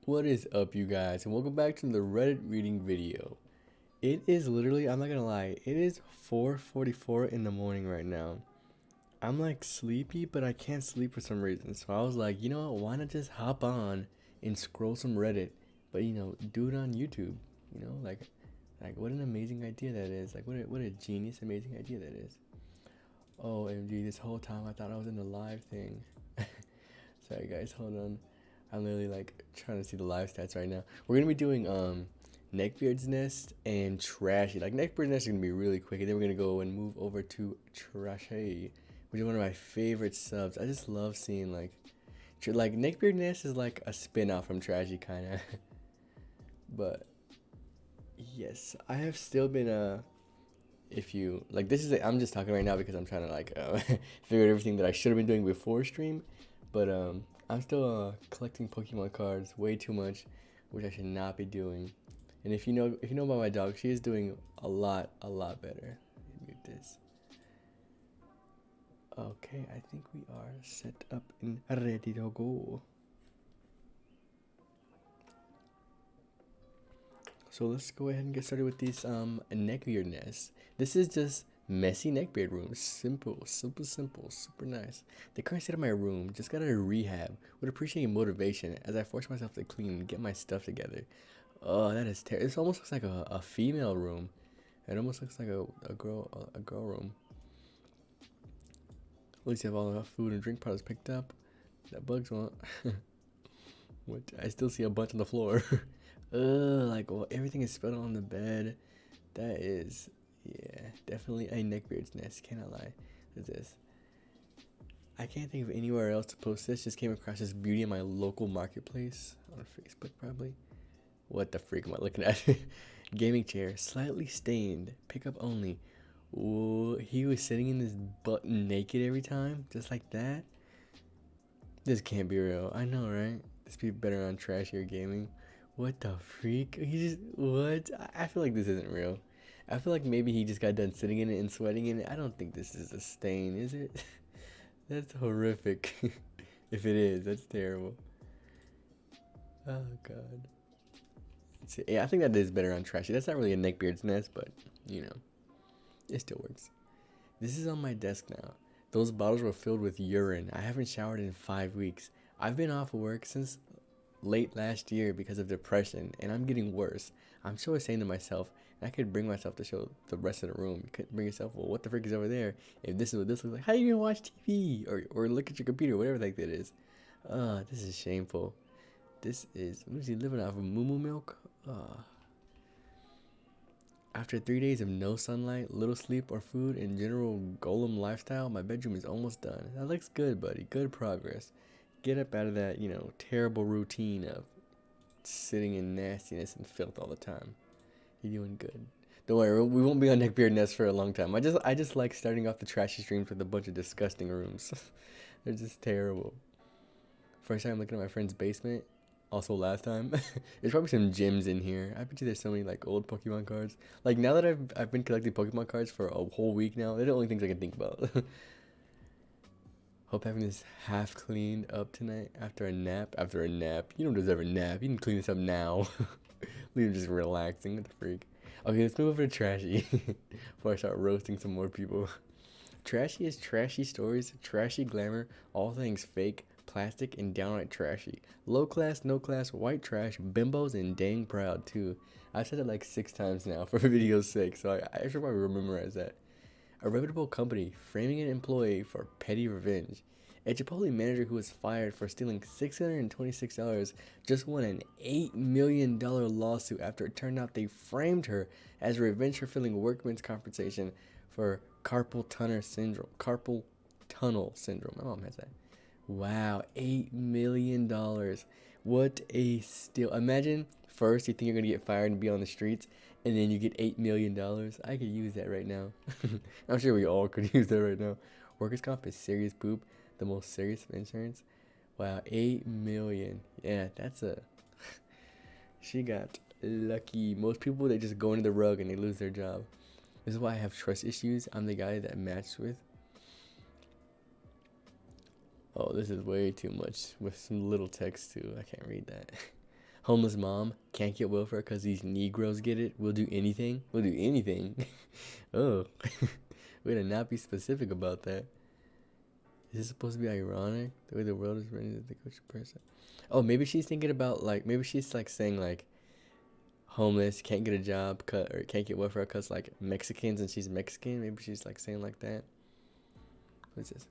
What is up, you guys, and welcome back to the Reddit reading video. It is literally, I'm not gonna lie, it is 4:44 in the morning right now. I'm like sleepy, but I can't sleep for some reason. So I was like, you know what, why not just hop on and scroll some Reddit, but do it on YouTube. Like what an amazing idea that is. Like what a genius, amazing idea that is. OMG, this whole time I thought I was in the live thing. Sorry guys, hold on. I'm literally like trying to see the live stats right now. We're gonna be doing Neckbeard's Nest and Trashy. Like Neckbeard's Nest is gonna be really quick, and then we're gonna go and move over to Trashy, which is one of my favorite subs. I just love seeing like Neckbeard Nest is like a spin-off from Trashy kinda. But yes, I have still been if you like this is I'm just talking right now because I'm trying to figure out everything that I should have been doing before stream, but I'm still collecting Pokemon cards way too much, which I should not be doing. And if you know about my dog, she is doing a lot better. Mute this. Okay, I think we are set up and ready to go. So let's go ahead and get started with these neckbeard nests. This is just messy neckbeard rooms. Simple, simple, simple, super nice. The current state of my room just got out of rehab. Would appreciate motivation as I force myself to clean and get my stuff together. Oh, that is terrible. This almost looks like a female room. It almost looks like a girl room. At least you have all the food and drink products picked up. That bugs won't. What? I still see a bunch on the floor. Everything is spilled on the bed. That is, yeah, definitely a neckbeard's nest. Cannot lie. Look at this. I can't think of anywhere else to post this. Just came across this beauty in my local marketplace on Facebook, probably. What the freak am I looking at? Gaming chair, slightly stained, pickup only. Ooh, he was sitting in this butt naked every time, just like that. This can't be real. I know, right? This be better on Trashy Gaming. What the freak? He just what? I feel like this isn't real. I feel like maybe he just got done sitting in it and sweating in it. I don't think this is a stain, is it? That's horrific. If it is, that's terrible. Oh god. Yeah, I think that is better on Trashy. That's not really a neckbeard's nest, but you know, it still works. This is on my desk now. Those bottles were filled with urine. I haven't showered in 5 weeks. I've been off of work since late last year because of depression, and I'm getting worse. I'm sure saying to myself, and I could bring myself to show the rest of the room. You couldn't bring yourself, well, what the frick is over there? If this is what this looks like, how you gonna watch TV or look at your computer, whatever like that is. This is shameful. This is, what is he living off of? Moo milk? After 3 days of no sunlight, little sleep or food, and general golem lifestyle, my bedroom is almost done. That looks good, buddy. Good progress. Get up out of that, terrible routine of sitting in nastiness and filth all the time. You're doing good. Don't worry, we won't be on Neckbeard Nest for a long time. I just like starting off the trashy streams with a bunch of disgusting rooms. They're just terrible. First time looking at my friend's basement. Also last time. There's probably some gems in here. I bet you there's so many like old Pokemon cards. Like now that I've been collecting Pokemon cards for a whole week now, they're the only things I can think about. Hope having this half cleaned up tonight after a nap. After a nap. You don't deserve a nap. You can clean this up now. Leave him just relaxing. What the freak? Okay, let's move over to Trashy before I start roasting some more people. Trashy is trashy stories, trashy glamour, all things fake, plastic, and downright trashy. Low class, no class, white trash, bimbos, and dang proud too. I've said it like 6 times now for video's sake, so I should probably memorize that. A reputable company framing an employee for petty revenge. A Chipotle manager who was fired for stealing $626 just won an $8 million lawsuit after it turned out they framed her as revenge for filling workman's compensation for carpal tunnel syndrome. Carpal tunnel syndrome. My mom has that. Wow, $8 million. What a steal. Imagine first you think you're gonna get fired and be on the streets, and then you get $8 million. I could use that right now. I'm sure we all could use that right now. Workers' comp is serious poop, the most serious of insurance. Wow, 8 million. Yeah, that's a she got lucky. Most people they just go into the rug and they lose their job. This is why I have trust issues. I'm the guy that matched with. Oh, this is way too much with some little text too. I can't read that. Homeless mom can't get welfare because these Negroes get it. We'll do anything. We'll do anything. Oh, way to not be specific about that. Is this supposed to be ironic? The way the world is ready to think of a person. Oh, maybe she's thinking about like maybe she's like saying like homeless can't get a job or can't get welfare because like Mexicans and she's Mexican. Maybe she's like saying like that. What is this?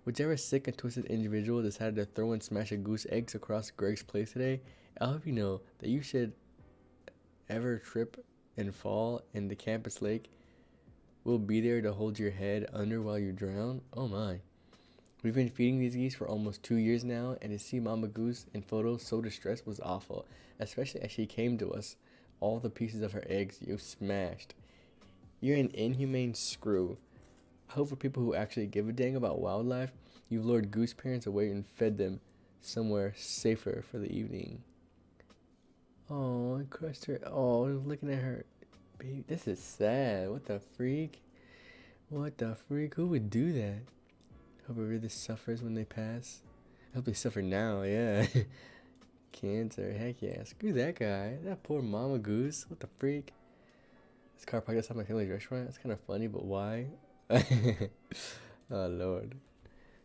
Whichever sick and twisted individual decided to throw and smash a goose eggs across Greg's place today, I'll hope you know that you should ever trip and fall in the campus lake. We'll be there to hold your head under while you drown. Oh my. We've been feeding these geese for almost 2 years now, and to see Mama Goose in photos so distressed was awful, especially as she came to us. All the pieces of her eggs you smashed. You're an inhumane screw. I hope for people who actually give a dang about wildlife, you've lured goose parents away and fed them somewhere safer for the evening. Oh, I crushed her. Oh, I was looking at her. Baby, this is sad. What the freak? What the freak? Who would do that? Hope it really suffers when they pass. I hope they suffer now, yeah. Cancer, heck yeah. Screw that guy. That poor Mama Goose. What the freak? This car parked outside my family's restaurant. It's kind of funny, but why? Oh, Lord.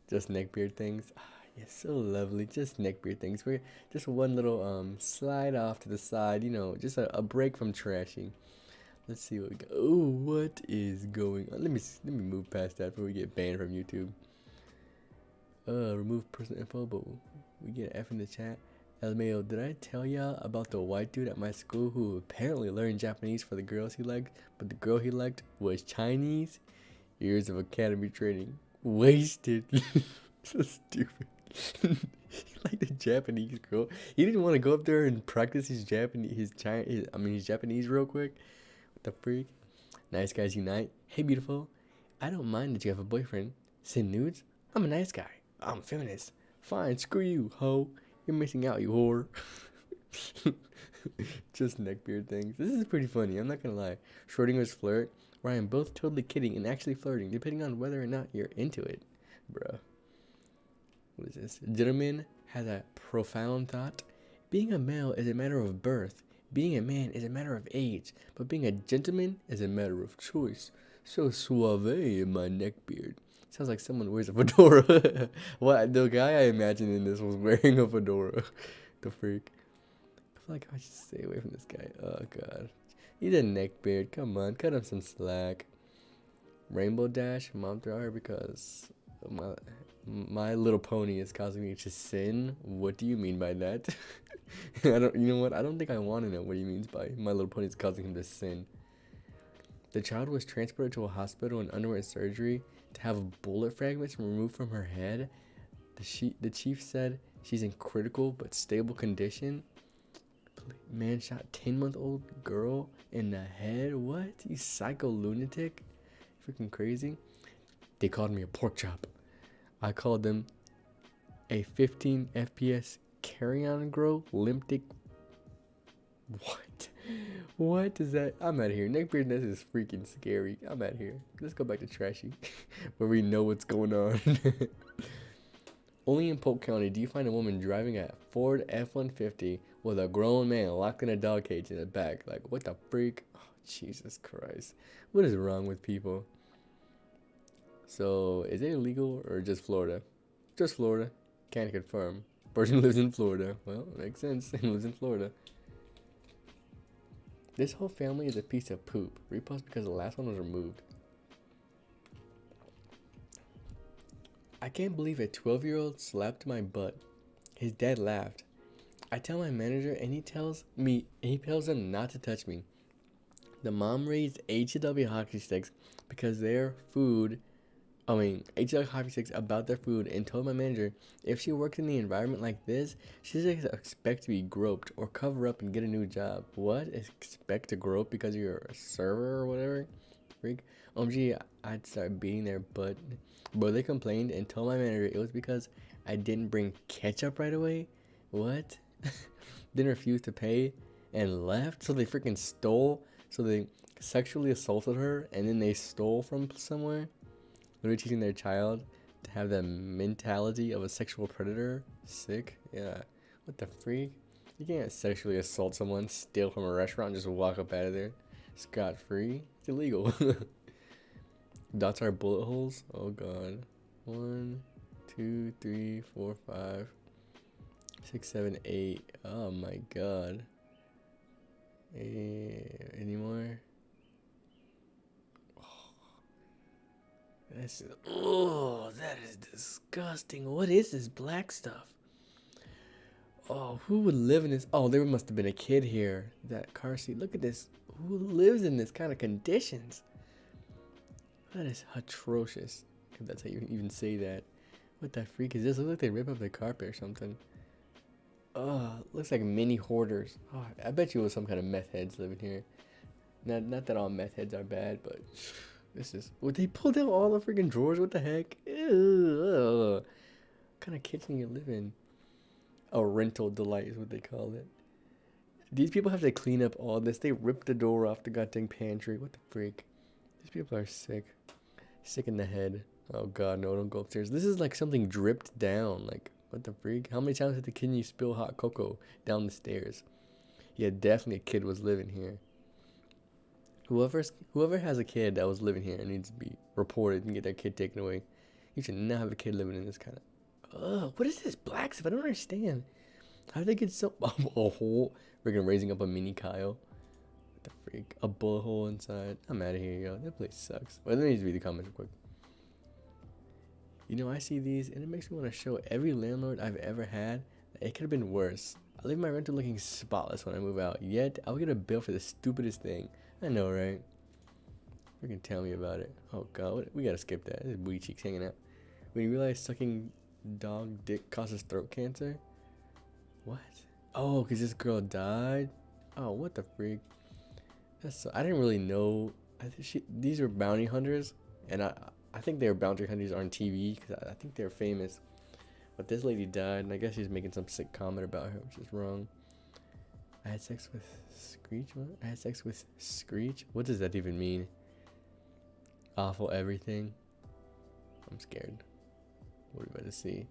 Just neckbeard things. Ah, you're so lovely. Just neckbeard things. We're just one little slide off to the side. You know, just a break from Trashy. Let's see what we got. Oh, what is going on? Let me move past that before we get banned from YouTube. Remove personal info, but we get F in the chat. LMAO, did I tell y'all about the white dude at my school who apparently learned Japanese for the girls he liked, but the girl he liked was Chinese? Years of academy training wasted. So stupid. He liked a Japanese girl. He didn't want to go up there and practice his Japanese real quick. What the freak? Nice guys unite. Hey beautiful, I don't mind that you have a boyfriend. Send nudes? I'm a nice guy. I'm a feminist. Fine, screw you, ho. You're missing out, you whore. Just neckbeard things. This is pretty funny, I'm not gonna lie. Schrodinger's flirt, where I am both totally kidding and actually flirting, depending on whether or not you're into it. Bruh. What is this? Gentleman has a profound thought. Being a male is a matter of birth. Being a man is a matter of age. But being a gentleman is a matter of choice. So suave in my neckbeard. Sounds like someone wears a fedora. What? The guy I imagined in this was wearing a fedora. The freak. I feel like I should stay away from this guy. Oh, God. He's a neckbeard. Come on. Cut him some slack. Rainbow Dash. Mom threw her because my little pony is causing me to sin. What do you mean by that? You know what? I don't think I want to know what he means by my little pony is causing him to sin. The child was transported to a hospital and underwent surgery to have bullet fragments removed from her head. The chief said she's in critical but stable condition. Man shot 10-month-old girl in the head. What? You psycho lunatic? Freaking crazy. They called me a pork chop. I called them a 15 FPS carry-on grow limp dick. What? What is that? I'm out of here. Neckbeardness is freaking scary. I'm out of here. Let's go back to Trashy, where we know what's going on. Only in Polk County do you find a woman driving a Ford F-150 with a grown man locked in a dog cage in the back. Like, what the freak? Oh, Jesus Christ. What is wrong with people? So, is it illegal or just Florida? Just Florida. Can't confirm. Person lives in Florida. Well, makes sense. He lives in Florida. This whole family is a piece of poop. Repost because the last one was removed. I can't believe a 12-year-old slapped my butt. His dad laughed. I tell my manager and he tells them not to touch me. The mom raised HW hockey sticks because HW hockey sticks about their food and told my manager if she works in the environment like this, she doesn't expect to be groped or cover up and get a new job. What? Expect to grope because you're a server or whatever? Freak. OMG, I'd start beating their butt. Bro, they complained and told my manager it was because I didn't bring ketchup right away. What? Then refused to pay and left? So they freaking stole? So they sexually assaulted her and then they stole from somewhere? Literally teaching their child to have the mentality of a sexual predator? Sick. Yeah. What the freak? You can't sexually assault someone, steal from a restaurant, and just walk up out of there scot free. It's illegal. Dots are bullet holes. Oh god. 1, 2, 3, 4, 5, 6, 7, 8. Oh my god. Any more? That is disgusting. What is this black stuff? Oh, who would live in this? Oh, there must have been a kid here. That car seat. Look at this. Who lives in this kind of conditions? That is atrocious. If that's how you even say that. What the freak is this? Looks like they rip up the carpet or something. Oh, looks like mini hoarders. Oh, I bet you it was some kind of meth heads living here. Not that all meth heads are bad, but this is. Would they pulled out all the freaking drawers? What the heck? Ew, what kind of kitchen you live in? A rental delight is what they call it. These people have to clean up all this. They ripped the door off the goddamn pantry. What the freak? These people are sick. Sick in the head. Oh god, no, don't go upstairs. This is like something dripped down. Like, what the freak? How many times did the kid spill hot cocoa down the stairs? Yeah, definitely a kid was living here. Whoever has a kid that was living here needs to be reported and get their kid taken away. You should not have a kid living in this kind of. Ugh, what is this black stuff? I don't understand. How did they get so a hole? Freaking raising up a mini Kyle. What the freak? A bullet hole inside. I'm out of here, yo. That place sucks. Well, let me just read the comments real quick. You know, I see these and it makes me want to show every landlord I've ever had that it could have been worse. I leave my rental looking spotless when I move out, yet I'll get a bill for the stupidest thing. I know, right? Freaking tell me about it. Oh god, we gotta skip that. This is booty cheeks hanging out. When you realize sucking dog dick causes throat cancer? What? Oh, because this girl died? Oh, what the freak? I didn't really know. I think these are bounty hunters, and I think they were bounty hunters on TV because I think they're famous. But this lady died, and I guess she's making some sick comment about her, which is wrong. I had sex with Screech? What? I had sex with Screech? What does that even mean? Awful everything? I'm scared. What are we about to see?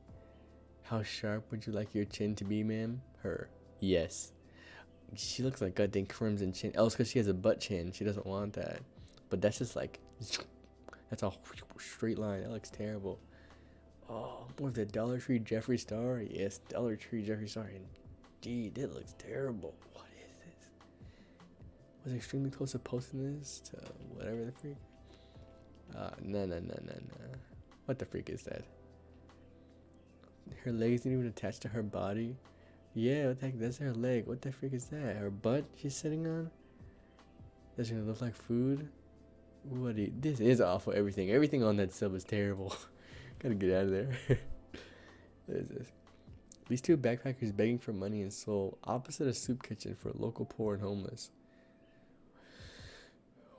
How sharp would you like your chin to be, ma'am? Her. Yes. She looks like goddamn crimson chin. Oh, it's because she has a butt chin. She doesn't want that. But that's just like... That's a straight line. That looks terrible. Oh, more of the Dollar Tree Jeffree Star? Yes, Dollar Tree Jeffree Star. Indeed, it looks terrible. What is this? Was extremely close to posting this to whatever the freak. No. What the freak is that? Her legs didn't even attach to her body. Yeah, what the heck? That's her leg. What the freak is that? Her butt she's sitting on? That's gonna look like food? This is awful. Everything on that sub is terrible. Gotta get out of there. What is this? These two backpackers begging for money in Seoul, opposite a soup kitchen for local poor and homeless.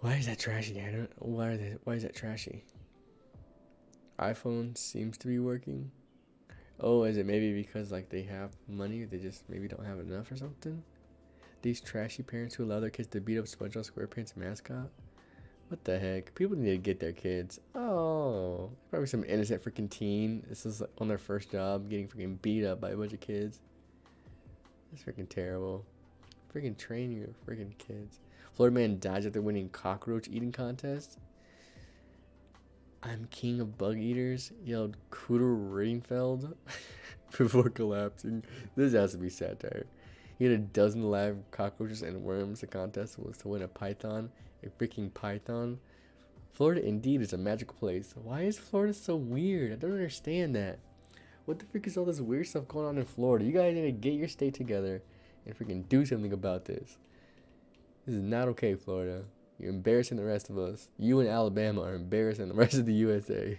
Why is that trashy? Why is that trashy? iPhone seems to be working. Oh, is it maybe because like they have money, they just maybe don't have enough or something? These trashy parents who allow their kids to beat up SpongeBob SquarePants mascot? What the heck? People need to get their kids. Oh, probably some innocent freaking teen. This is like on their first job, getting freaking beat up by a bunch of kids. That's freaking terrible. Freaking train your freaking kids. Florida man dies after winning cockroach eating contest. I'm king of bug eaters, yelled Cooter Rainfeld before collapsing. This has to be satire. He had a dozen live cockroaches and worms. The contest was to win a python. A freaking python. Florida indeed is a magical place. Why is Florida so weird? I don't understand that. What the freak is all this weird stuff going on in Florida? You guys need to get your state together and freaking do something about this. This is not okay, Florida. You're embarrassing the rest of us. You and Alabama are embarrassing the rest of the USA.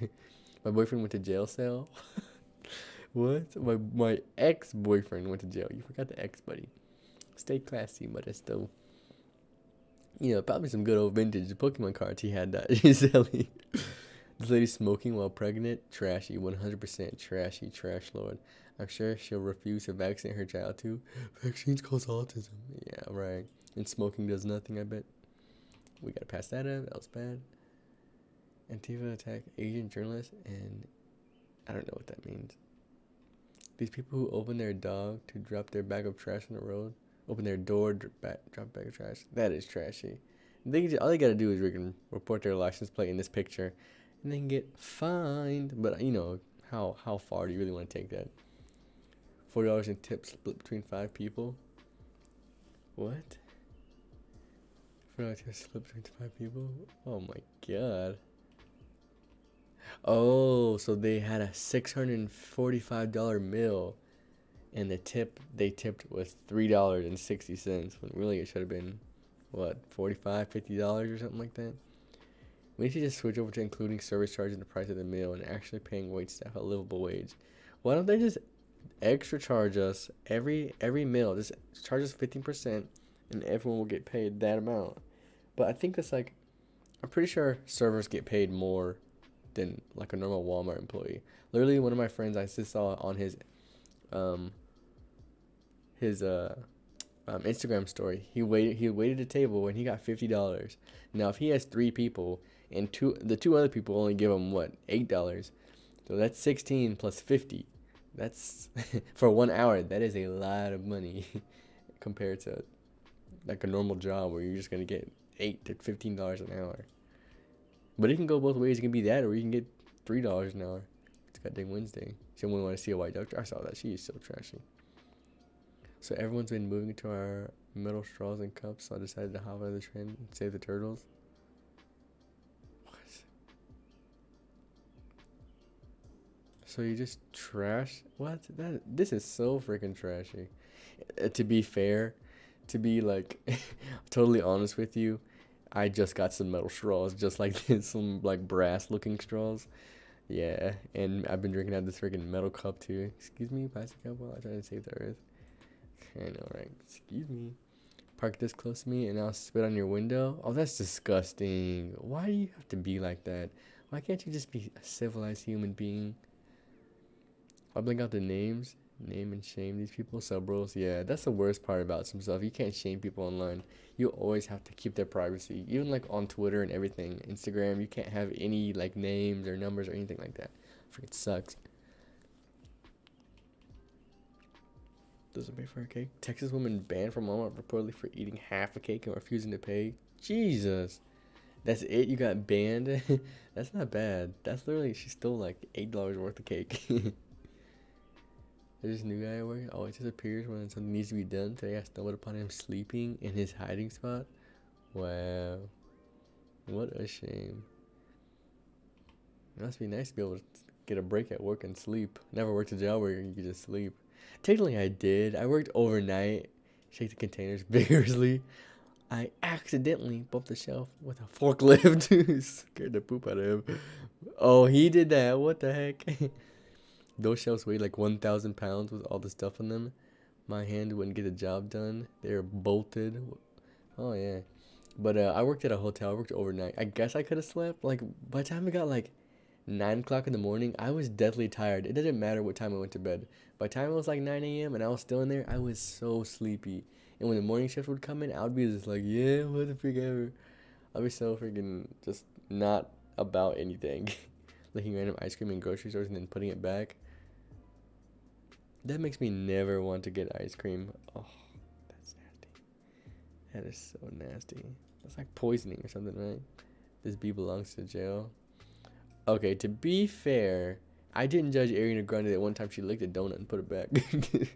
My boyfriend went to jail cell. What? My ex-boyfriend went to jail. You forgot the ex, buddy. Stay classy, but it's still... You know, probably some good old vintage Pokemon cards he had that he's selling. This lady smoking while pregnant. Trashy. 100% trashy. Trash lord. I'm sure she'll refuse to vaccinate her child too. Vaccines cause autism. Yeah, right. And smoking does nothing, I bet. We gotta pass that up. That was bad. Antifa attack Asian journalist, and I don't know what that means. These people who open their dog to drop their bag of trash on the road, open their door, drop bag of trash. That is trashy. All they gotta do is report their license plate in this picture, and they can get fined. But you know how far do you really want to take that? $40 in tips split between 5 people. What? $40 tips split between 5 people? Oh my god. Oh, so they had a $645 meal, and the tip they tipped was $3.60, when really it should have been, what, $45, $50 or something like that? We need to just switch over to including service charge in the price of the meal and actually paying wait staff a livable wage. Why don't they just extra charge us every meal? Just charge us 15%, and everyone will get paid that amount. But I think that's like, I'm pretty sure servers get paid more than like a normal Walmart employee. Literally, one of my friends I just saw on his Instagram story. He waited a table and he got $50. Now, if he has 3 people and the two other people only give him what, $8, so that's 16 plus 50. That's for 1 hour. That is a lot of money compared to like a normal job where you're just gonna get $8 to $15 an hour. But it can go both ways. It can be that, or you can get $3 an hour. It's goddamn Wednesday. Someone want to see a white doctor? I saw that. She is so trashy. So everyone's been moving to our metal straws and cups, so I decided to hop on the trend and save the turtles. What? So you just trash? What? This is so freaking trashy. To be fair, to be like totally honest with you, I just got some metal straws, just like this, some like brass looking straws. Yeah, and I've been drinking out of this freaking metal cup too. Excuse me, plastic cup while I try to save the earth. I know, right? Excuse me. Park this close to me and I'll spit on your window. Oh, that's disgusting. Why do you have to be like that? Why can't you just be a civilized human being? I'll bring out the names. Name and shame these people. Sub rules. Yeah, that's the worst part about some stuff. You can't shame people online. You always have to keep their privacy. Even like on Twitter and everything. Instagram, you can't have any like names or numbers or anything like that. Freaking sucks. Doesn't pay for a cake. Texas woman banned from Walmart reportedly for eating half a cake and refusing to pay. Jesus. That's it? You got banned? That's not bad. That's literally, she stole like $8 worth of cake. There's this new guy at work. Always disappears when something needs to be done. Today I stumbled upon him sleeping in his hiding spot. Wow. What a shame. It must be nice to be able to get a break at work and sleep. Never worked a job where you could just sleep. Technically I did. I worked overnight. Shake the containers vigorously. I accidentally bumped the shelf with a forklift. Scared the poop out of him. Oh, he did that. What the heck? Those shelves weighed like 1,000 pounds with all the stuff on them. My hand wouldn't get the job done. They were bolted. Oh, yeah. But I worked at a hotel. I worked overnight. I guess I could have slept. Like, by the time it got like 9 o'clock in the morning, I was deathly tired. It didn't matter what time I went to bed. By the time it was like 9 a.m. and I was still in there, I was so sleepy. And when the morning shift would come in, I would be just like, yeah, what the freak ever. I'd be so freaking just not about anything. Licking random ice cream in grocery stores and then putting it back. That makes me never want to get ice cream. Oh, that's nasty. That is so nasty. That's like poisoning or something, right? This bee belongs to jail. Okay, to be fair, I didn't judge Ariana Grande that one time she licked a donut and put it back. You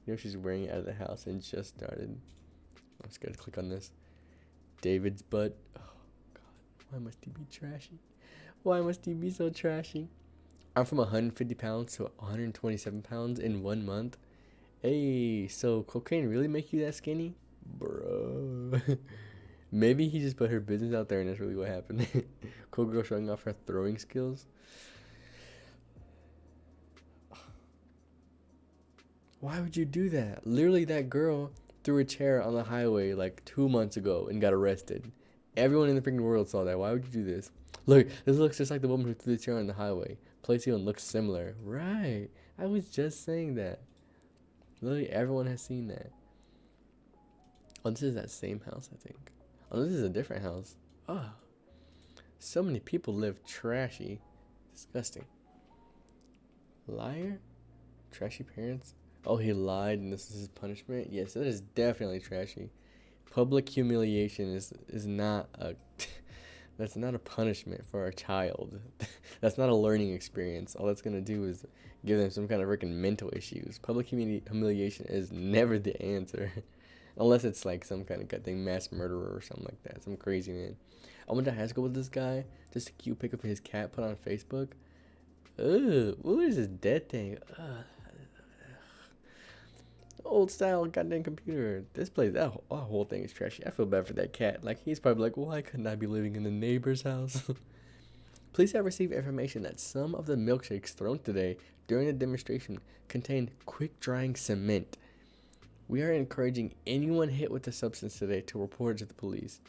know she's wearing it out of the house and just started. I'm scared to click on this. David's butt. Oh, God. Why must he be trashy? Why must he be so trashy? I'm from 150 pounds to 127 pounds in 1 month. Hey, so cocaine really make you that skinny? Bro. Maybe he just put her business out there and that's really what happened. Cool girl showing off her throwing skills. Why would you do that? Literally, that girl threw a chair on the highway like 2 months ago and got arrested. Everyone in the freaking world saw that. Why would you do this? Look, this looks just like the woman who threw the chair on the highway. Place even looks similar. Right. I was just saying that. Literally, everyone has seen that. Oh, this is that same house, I think. Oh, this is a different house. Oh. So many people live trashy. Disgusting. Liar? Trashy parents. Oh, he lied and this is his punishment. Yes, that is definitely trashy. Public humiliation is not a that's not a punishment for a child. That's not a learning experience. All that's gonna do is give them some kind of freaking mental issues. Public humiliation is never the answer, unless it's like some kind of good thing, mass murderer or something like that. Some crazy man. I went to high school with this guy. Just a cute pic of his cat put on Facebook. Ugh, what is this dead thing? Ugh. Old style goddamn computer. This place, that whole thing is trashy. I feel bad for that cat. Like, he's probably like, why couldn't I be living in the neighbor's house? Police have received information that some of the milkshakes thrown today during the demonstration contained quick drying cement. We are encouraging anyone hit with the substance today to report it to the police.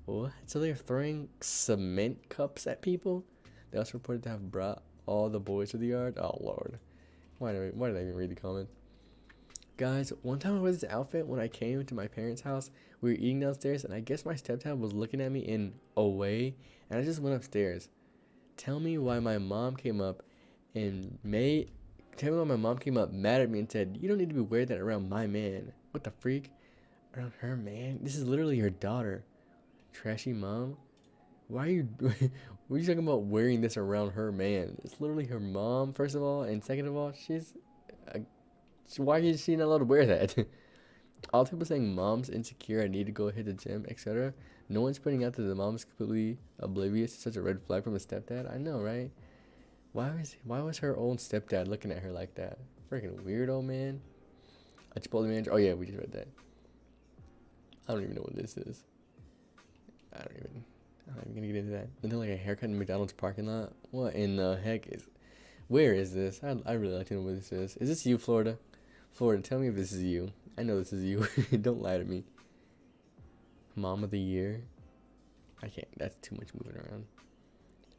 What? So they're throwing cement cups at people? They also reported to have brought all the boys to the yard. Oh, Lord. Why did I even read the comment? Guys, one time I wore this outfit when I came to my parents' house. We were eating downstairs, and I guess my stepdad was looking at me in a way, and I just went upstairs. Tell me why my mom came up mad at me and said, "You don't need to be wearing that around my man." What the freak? Around her man? This is literally her daughter. Trashy mom? Why are you what are you talking about wearing this around her man? It's literally her mom, first of all, and second of all, why is she not allowed to wear that? All people saying mom's insecure, I need to go hit the gym, etc. No one's pointing out that the mom's completely oblivious to such a red flag from a stepdad. I know, right? Why was her own stepdad looking at her like that? Freaking weirdo, man. A Chipotle manager. Oh yeah, we just read that. I don't even know what this is. I'm not even gonna get into that. Nothing like a haircut in McDonald's parking lot. What in the heck is? Where is this? I really like to know where this is. Is this you, Florida? Florida, tell me if this is you. I know this is you. Don't lie to me. Mom of the year. I can't. That's too much moving around.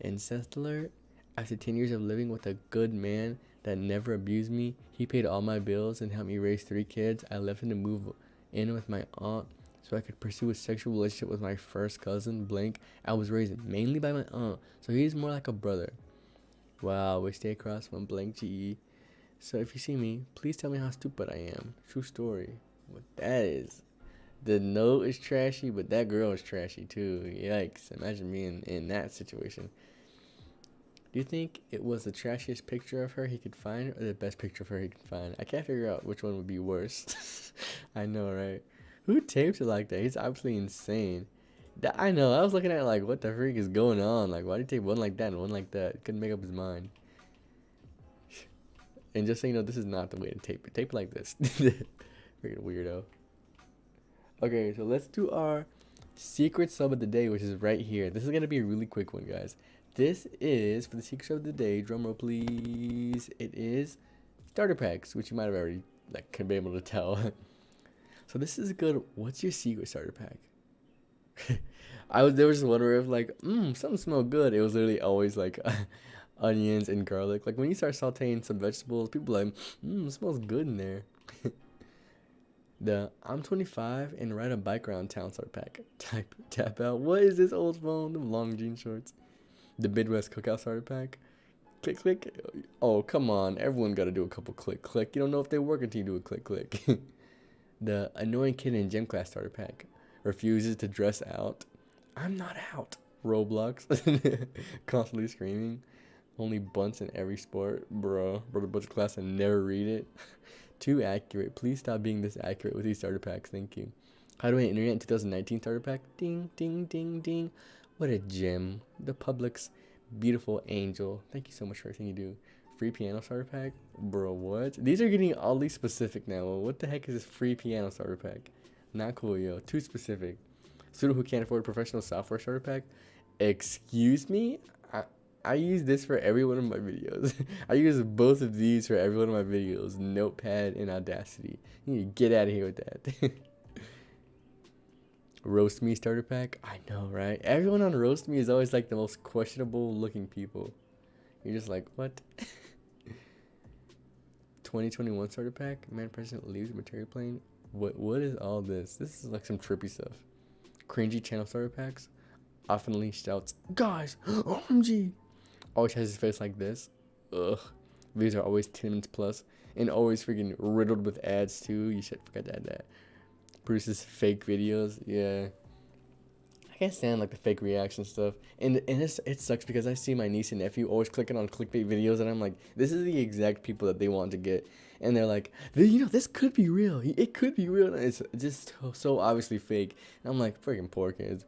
Incest alert. After 10 years of living with a good man that never abused me, he paid all my bills and helped me raise 3 kids. I left him to move in with my aunt so I could pursue a sexual relationship with my first cousin, blank. I was raised mainly by my aunt, so he's more like a brother. Wow, we stay across from blank GE. So if you see me, please tell me how stupid I am. True story. What that is. The note is trashy, but that girl is trashy too. Yikes. Imagine me in that situation. Do you think it was the trashiest picture of her he could find or the best picture of her he could find? I can't figure out which one would be worse. I know, right? Who tapes it like that? He's absolutely insane. I know. I was looking at it like, what the freak is going on? Like, why do you take one like that and one like that? Couldn't make up his mind. And just so you know, this is not the way to tape it. Tape it like this. Freaking weirdo. Okay, so let's do our secret sub of the day, which is right here. This is going to be a really quick one, guys. This is, for the secret sub of the day, drumroll please, it is starter packs, which you might have already, can be able to tell. So this is good. What's your secret starter pack? There was one where it was something smelled good. It was literally always onions and garlic. Like when you start sauteing some vegetables, people are like, it smells good in there. The I'm 25 and ride a bike around town starter pack. Tap out. What is this old phone? The long jean shorts. The Midwest cookout starter pack. Click click. Oh come on, everyone got to do a couple click click. You don't know if they work until you do a click click. The annoying kid in gym class starter pack. Refuses to dress out. I'm not out. Roblox. Constantly screaming. Only bunts in every sport. Bro, brother butcher class and never read it. Too accurate. Please stop being this accurate with these starter packs. Thank you. How do I internet in 2019 starter pack? Ding, ding, ding, ding. What a gem. The Publix beautiful angel. Thank you so much for everything you do. Free piano starter pack? Bro, what? These are getting oddly specific now. What the heck is this free piano starter pack? Not cool, yo. Too specific. Student who can't afford a professional software starter pack? Excuse me? I use this for every one of my videos. I use both of these for every one of my videos. Notepad and Audacity. You need to get out of here with that. Roast Me starter pack? I know, right? Everyone on Roast Me is always the most questionable looking people. You're just like, what? 2021 starter pack? Man, president leaves material plane. What is all this? This is some trippy stuff. Cringy channel starter packs. Oftenly shouts, guys, OMG. Always has his face like this. Ugh. These are always 10 minutes plus. And always freaking riddled with ads too. You should forget to add that. Produces fake videos. Yeah. I can't stand like the fake reaction stuff. And it sucks because I see my niece and nephew always clicking on clickbait videos, and I'm like, this is the exact people that they want to get. And they're like, this could be real. It could be real. And it's just so obviously fake. And I'm like, freaking poor kids.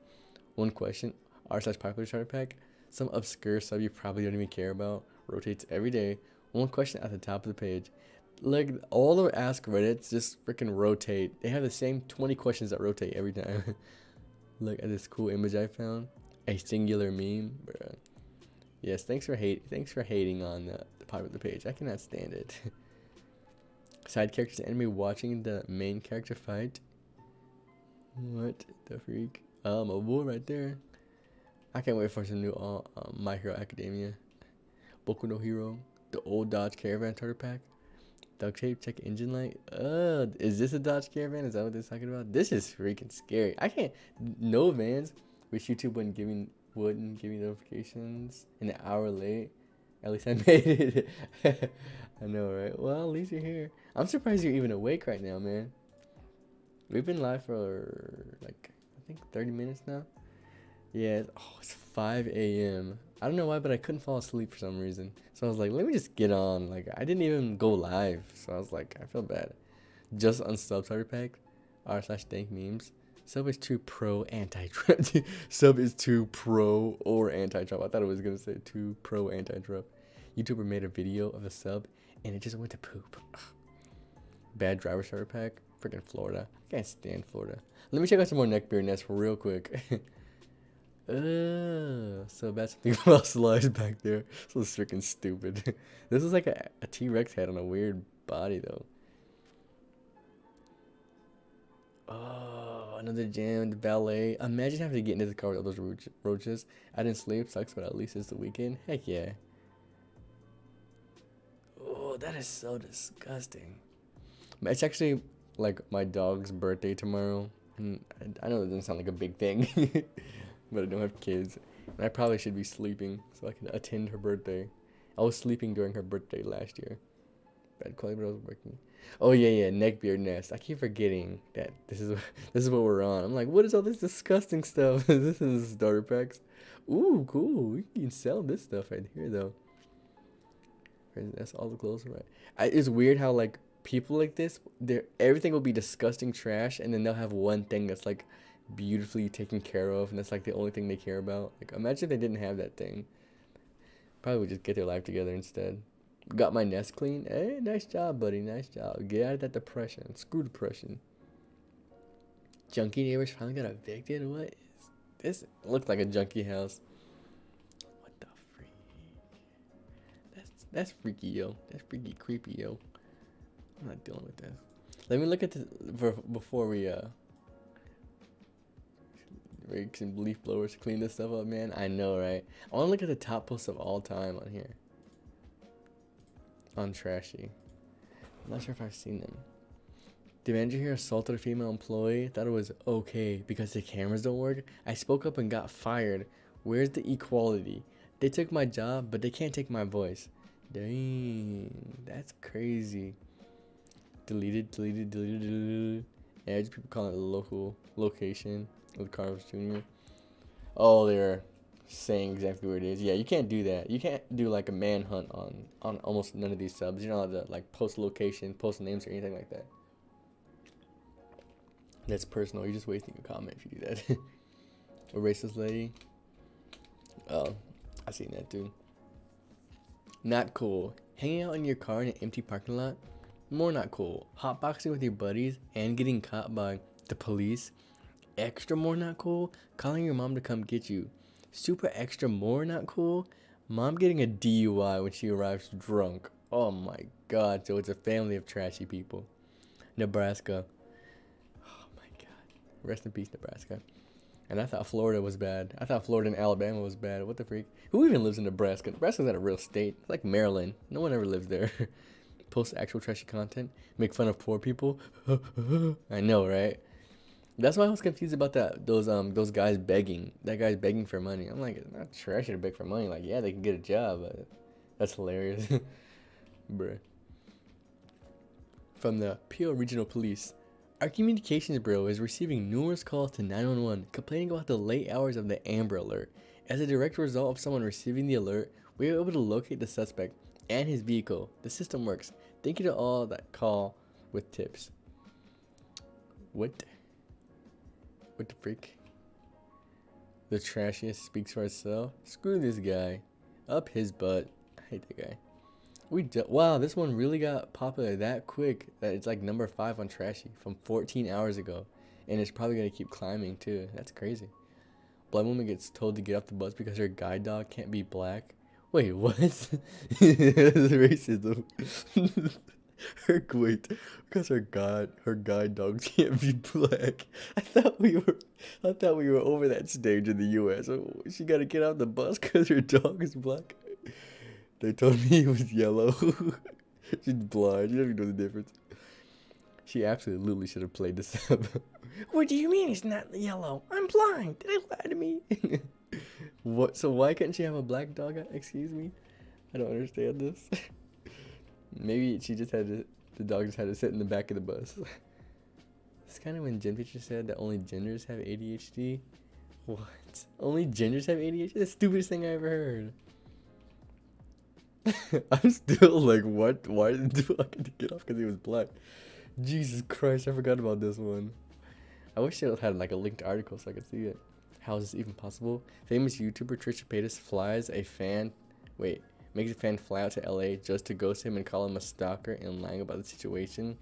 One question, r/popular starter pack. Some obscure sub you probably don't even care about. Rotates every day. One question at the top of the page. Like, all the Ask Reddits just freaking rotate. They have the same 20 questions that rotate every time. Look at this cool image I found. A singular meme. Bruh. Yes, thanks for hating on the popular page. I cannot stand it. Side characters enemy watching the main character fight. What the freak? A boy right there. I can't wait for some new My Hero Academia. Boku no Hero. The old Dodge Caravan starter pack. Duct tape, check engine light. Is this a Dodge Caravan? Is that what they're talking about? This is freaking scary. I can't. No vans. Wish YouTube wouldn't give me notifications an hour late. At least I made it. I know, right? Well, at least you're here. I'm surprised you're even awake right now, man. We've been live for like I think 30 minutes now. Yeah. It's 5 a.m. I don't know why, but I couldn't fall asleep for some reason. So I was like, let me just get on. Like, I didn't even go live. So I was like, I feel bad. Just on sub starter pack. r/dank memes. Sub is too pro anti-Trump. Sub is too pro or anti-Trump. I thought it was going to say too pro anti-Trump. YouTuber made a video of a sub and it just went to poop. Ugh. Bad driver starter pack. Freaking Florida. I can't stand Florida. Let me check out some more Neckbeardnests real quick. So bad something about slides back there. So freaking stupid. This is like a T-Rex head on a weird body though. Oh, another jammed ballet. Imagine having to get into the car with all those roaches. I didn't sleep, sucks, but at least it's the weekend. Heck yeah. Oh, that is so disgusting. It's actually like my dog's birthday tomorrow. And I know that doesn't sound like a big thing. But I don't have kids, and I probably should be sleeping so I can attend her birthday. I was sleeping during her birthday last year. Bad quality, but I was working. Oh yeah, Neckbeardnests. I keep forgetting that this is what we're on. I'm like, what is all this disgusting stuff? This is starter packs. Ooh, cool. We can sell this stuff right here though. That's all the clothes, right? It's weird how like people like this, everything will be disgusting trash, and then they'll have one thing that's like beautifully taken care of, and that's like the only thing they care about. Like, imagine if they didn't have that thing. Probably would just get their life together instead. Got my nest clean. Hey, nice job, buddy. Nice job. Get out of that depression. Screw depression. Junkie neighbors finally got evicted. What is this? Looked like a junkie house. What the freak? That's freaky, yo. That's freaky creepy, yo. I'm not dealing with this. Let me look at this before we some leaf blowers to clean this stuff up, man. I know, right? I want to look at the top posts of all time on here. On Trashy. I'm not sure if I've seen them. The manager here assaulted a female employee. Thought it was okay because the cameras don't work. I spoke up and got fired. Where's the equality? They took my job, but they can't take my voice. Dang. That's crazy. Deleted. Yeah, just people calling it a local location. With Carlos Jr. Oh, they're saying exactly where it is. Yeah, you can't do that. You can't do like a manhunt on almost none of these subs. You're not allowed to like post location, post names, or anything like that. That's personal. You're just wasting a comment if you do that. A racist lady. Oh, I seen that too. Not cool. Hanging out in your car in an empty parking lot. More not cool. Hotboxing with your buddies and getting caught by the police. Extra more not cool. Calling your mom to come get you. Super extra more not cool. Mom getting a DUI when she arrives drunk. Oh my god. So it's a family of trashy people. Nebraska. Oh my god. Rest in peace, Nebraska. And I thought Florida was bad. I thought Florida and Alabama was bad. What the freak? Who even lives in Nebraska? Nebraska's not a real state. It's like Maryland. No one ever lives there. Post actual trashy content. Make fun of poor people. I know, right? That's why I was confused about those guys begging. That guy's begging for money. I'm like, it's not trashy to beg for money. Like, yeah, they can get a job, but that's hilarious. Bruh. From the Peel Regional Police. Our communications bureau is receiving numerous calls to 911 complaining about the late hours of the Amber Alert. As a direct result of someone receiving the alert, we were able to locate the suspect and his vehicle. The system works. Thank you to all that call with tips. What? What the freak? The trashiest speaks for itself. Screw this guy. Up his butt. I hate that guy. Wow, this one really got popular that quick that it's like number 5 on Trashy from 14 hours ago. And it's probably going to keep climbing too. That's crazy. Blind woman gets told to get off the bus because her guide dog can't be black. Wait, what? That's racism. Because her guide dogs can't be black. I thought we were over that stage in the U.S. So she got to get off the bus because her dog is black. They told me he was yellow. She's blind. You don't even know the difference. She absolutely should have played this up. What do you mean he's not yellow? I'm blind. Did they lie to me? What? So why couldn't she have a black dog? Excuse me? I don't understand this. Maybe she just the dog just had to sit in the back of the bus. It's kind of when gym teacher said that only genders have ADHD. What? Only genders have ADHD? That's the stupidest thing I ever heard. I'm still like, what? Why did I get to get off because he was black? Jesus Christ, I forgot about this one. I wish it had like a linked article so I could see it. How is this even possible? Famous YouTuber Trashy makes a fan fly out to LA just to ghost him and call him a stalker and lying about the situation.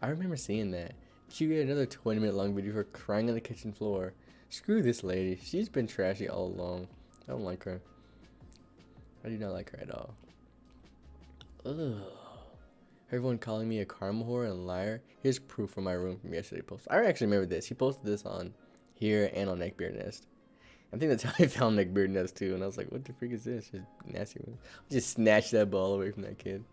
I remember seeing that. She get another 20-minute long video of her crying on the kitchen floor. Screw this lady. She's been trashy all along. I don't like her. I do not like her at all. Ugh. Everyone calling me a karma whore and liar. Here's proof from my room from yesterday post. I actually remember this. He posted this on here and on Neckbeardnests. I think that's how I found Neckbeardnests too. And I was like, what the freak is this? Just nasty one. Just snatched that ball away from that kid.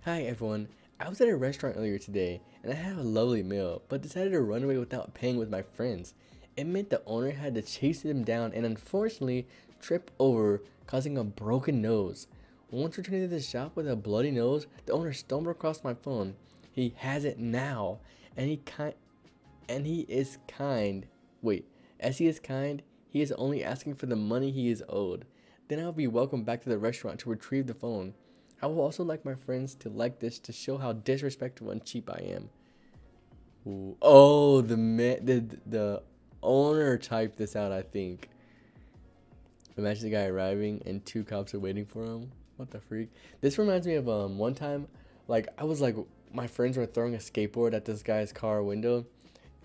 Hi everyone. I was at a restaurant earlier today and I had a lovely meal, but decided to run away without paying with my friends. It meant the owner had to chase them down and unfortunately trip over, causing a broken nose. Once returning to the shop with a bloody nose, the owner stumbled across my phone. He has it now, and he is kind. Wait, as he is kind, he is only asking for the money he is owed. Then I will be welcomed back to the restaurant to retrieve the phone. I will also like my friends to like this to show how disrespectful and cheap I am. Ooh. Oh, the owner typed this out, I think. Imagine the guy arriving and 2 cops are waiting for him. What the freak? This reminds me of one time, like I was like my friends were throwing a skateboard at this guy's car window.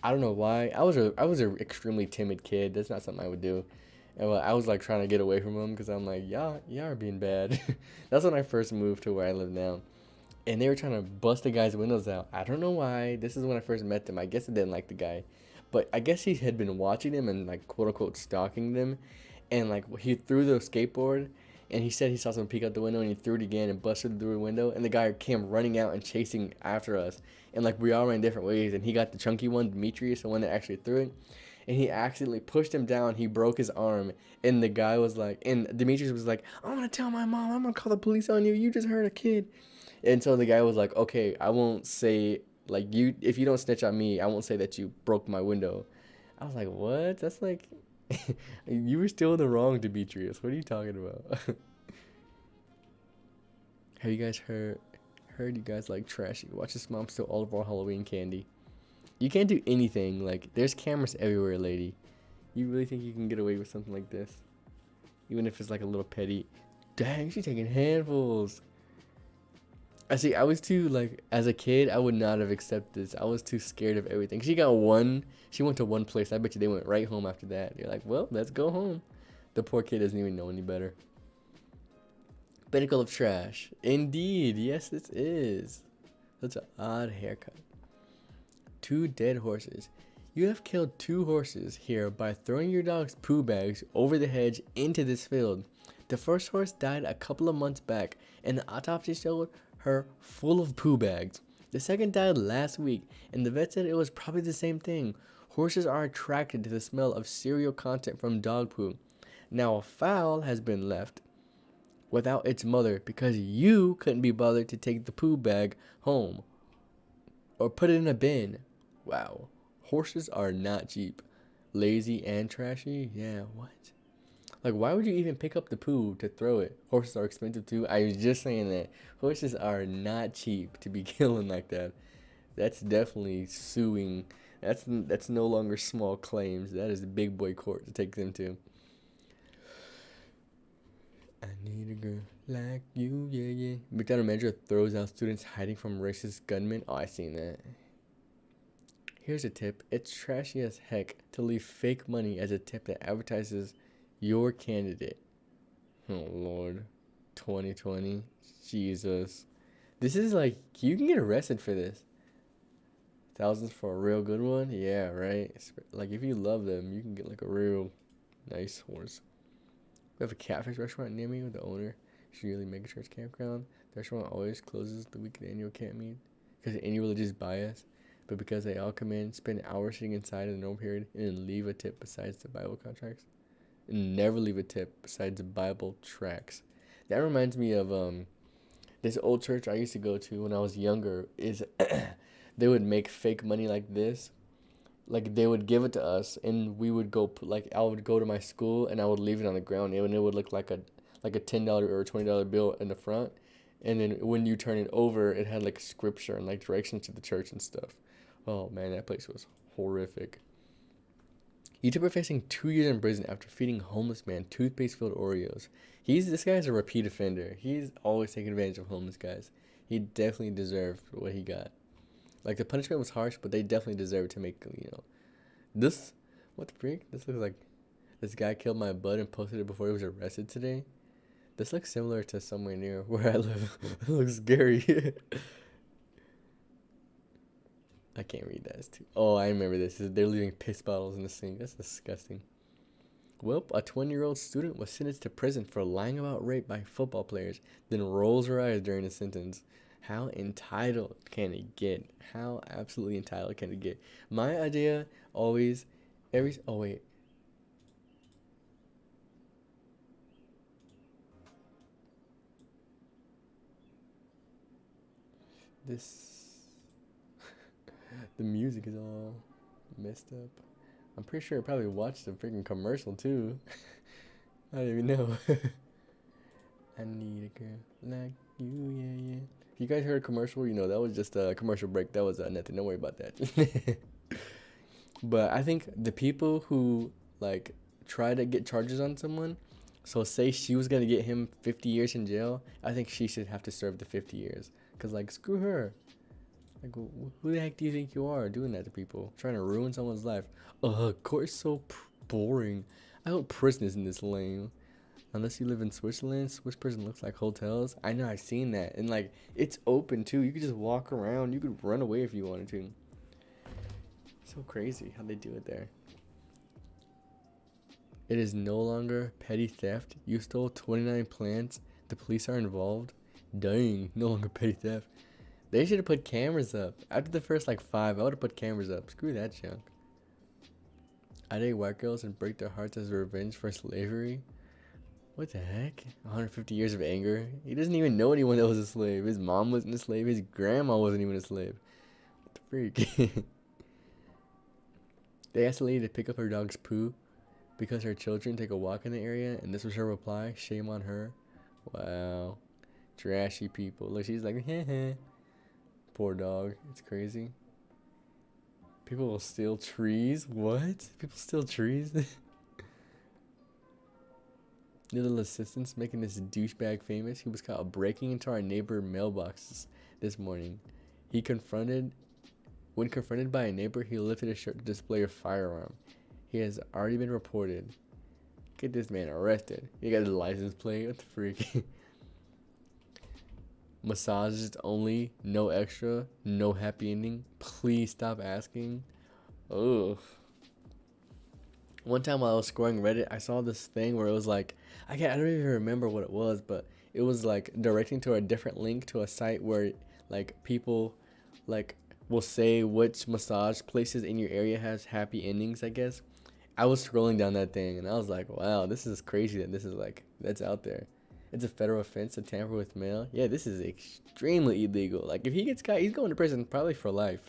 I don't know why. I was a extremely timid kid. That's not something I would do. And I was like trying to get away from him because I'm like, y'all are being bad. That's when I first moved to where I live now. And they were trying to bust the guy's windows out. I don't know why. This is when I first met them. I guess I didn't like the guy. But I guess he had been watching them and like quote unquote stalking them. And like he threw the skateboard and he said he saw someone peek out the window and he threw it again and busted through the window. And the guy came running out and chasing after us. And like we all ran different ways. And he got the chunky one, Demetrius, the one that actually threw it. And he accidentally pushed him down. He broke his arm. And the guy was like, and Demetrius was like, I'm going to tell my mom. I'm going to call the police on you. You just hurt a kid. And so the guy was like, okay, I won't say, like, you, if you don't snitch on me, I won't say that you broke my window. I was like, what? That's like, you were still in the wrong, Demetrius. What are you talking about? Have you guys heard you guys like Trashy? Watch his mom steal all of our Halloween candy. You can't do anything. Like, there's cameras everywhere, lady. You really think you can get away with something like this? Even if it's like a little petty. Dang, she's taking handfuls. I see, I was too, like, as a kid, I would not have accepted this. I was too scared of everything. She went to one place. I bet you they went right home after that. You're like, well, let's go home. The poor kid doesn't even know any better. Pinnacle of trash. Indeed, yes, this is. Such an odd haircut. 2 dead horses. You have killed 2 horses here by throwing your dog's poo bags over the hedge into this field. The first horse died a couple of months back, and the autopsy showed her full of poo bags. The second died last week, and the vet said it was probably the same thing. Horses are attracted to the smell of cereal content from dog poo. Now a fowl has been left without its mother because you couldn't be bothered to take the poo bag home. or put it in a bin. Wow. Horses are not cheap. Lazy and trashy? Yeah, what? Like, why would you even pick up the poo to throw it? Horses are expensive too. I was just saying that. Horses are not cheap to be killing like that. That's definitely suing. That's no longer small claims. That is the big boy court to take them to. I need a girl like you, yeah, yeah. McDonald manager throws out students hiding from racist gunmen. Oh, I seen that. Here's a tip. It's trashy as heck to leave fake money as a tip that advertises your candidate. Oh, Lord. 2020. Jesus. This is like, you can get arrested for this. Thousands for a real good one? Yeah, right? Like, if you love them, you can get like a real nice horse. We have a catfish restaurant near me with the owner. She's really making sure it's campground. The restaurant always closes the week of the annual camp meet because of any religious bias. But because they all come in, spend hours sitting inside in the normal period, and then leave a tip besides the Bible contracts. And never leave a tip besides the Bible tracts. That reminds me of this old church I used to go to when I was younger. Is they would make fake money like this. Like, they would give it to us, and we would go, like, I would go to my school, and I would leave it on the ground, and it would look like a $10 or a $20 bill in the front, and then when you turn it over, it had, like, scripture and, like, directions to the church and stuff. Oh, man, that place was horrific. YouTuber facing 2 years in prison after feeding homeless man toothpaste-filled Oreos. This guy's a repeat offender. He's always taking advantage of homeless guys. He definitely deserved what he got. Like, the punishment was harsh, but they definitely deserve to make, this, what the freak? This looks like this guy killed my bud and posted it before he was arrested today. This looks similar to somewhere near where I live. It looks scary. I can't read that. It's too. Oh, I remember this. They're leaving piss bottles in the sink. That's disgusting. Well, a 20-year-old student was sentenced to prison for lying about rape by football players, then rolls her eyes during the sentence. How entitled can it get? How absolutely entitled can it get? My idea always, oh wait. The music is all messed up. I'm pretty sure I probably watched the freaking commercial too. I don't even know. I need a girl like you, yeah, yeah. If you guys heard a commercial, that was just a commercial break. That was nothing. Don't worry about that. But I think the people who, like, try to get charges on someone, so say she was going to get him 50 years in jail, I think she should have to serve the 50 years. Because, like, screw her. Like, who the heck do you think you are doing that to people? Trying to ruin someone's life. Ugh, court's so boring. I hope prison isn't this lame. Unless you live in Switzerland, Swiss prison looks like hotels. I know, I've seen that. And, like, it's open, too. You could just walk around. You could run away if you wanted to. So crazy how they do it there. It is no longer petty theft. You stole 29 plants. The police are involved. Dang, no longer petty theft. They should have put cameras up. After the first, 5, I would have put cameras up. Screw that junk. I date white girls and break their hearts as revenge for slavery. What the heck? 150 years of anger? He doesn't even know anyone that was a slave. His mom wasn't a slave. His grandma wasn't even a slave. What the freak? They asked the lady to pick up her dog's poo because her children take a walk in the area, and this was her reply. Shame on her. Wow. Trashy people. Look, she's like, heh heh. Poor dog. It's crazy. People will steal trees? What? People steal trees? Little assistants making this douchebag famous. He was caught breaking into our neighbor mailboxes this morning. When confronted by a neighbor, he lifted his shirt to display a firearm. He has already been reported. Get this man arrested. He got his license plate. What the freak? Massages only. No extra. No happy ending. Please stop asking. Ugh. One time while I was scrolling Reddit, I saw this thing where it was like, I don't even remember what it was, but it was like directing to a different link to a site where, like, people, like, will say which massage places in your area has happy endings, I guess. I was scrolling down that thing and I was like, wow, this is crazy that this is, like, that's out there. It's a federal offense to tamper with mail. Yeah, this is extremely illegal. Like, if he gets caught, he's going to prison probably for life.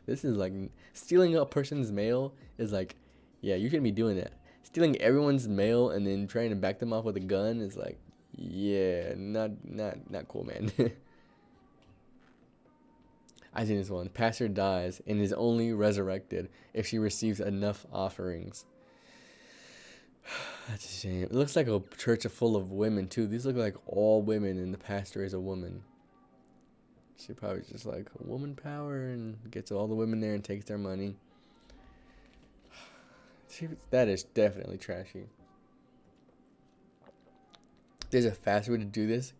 This is like stealing a person's mail is like, yeah, you shouldn't be doing that. Stealing everyone's mail and then trying to back them off with a gun is like, yeah, not cool, man. I seen this one. Pastor dies and is only resurrected if she receives enough offerings. That's a shame. It looks like a church full of women too. These look like all women, and the pastor is a woman. She probably just like woman power and gets all the women there and takes their money. That is definitely trashy. There's a faster way to do this.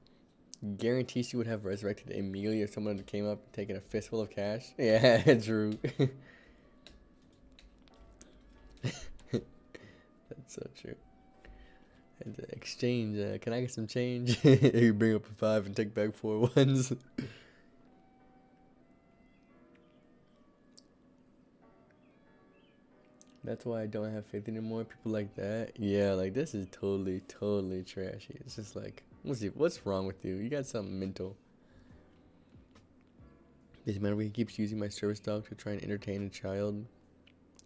Guarantee she would have resurrected immediately if someone came up taking a fistful of cash. Yeah, true. That's so true. And exchange. Can I get some change? You bring up a 5 and take back 4 ones. That's why I don't have faith anymore. People like that. Yeah, like this is totally trashy. It's just like, what's wrong with you? You got something mental. This man where he keeps using my service dog to try and entertain a child.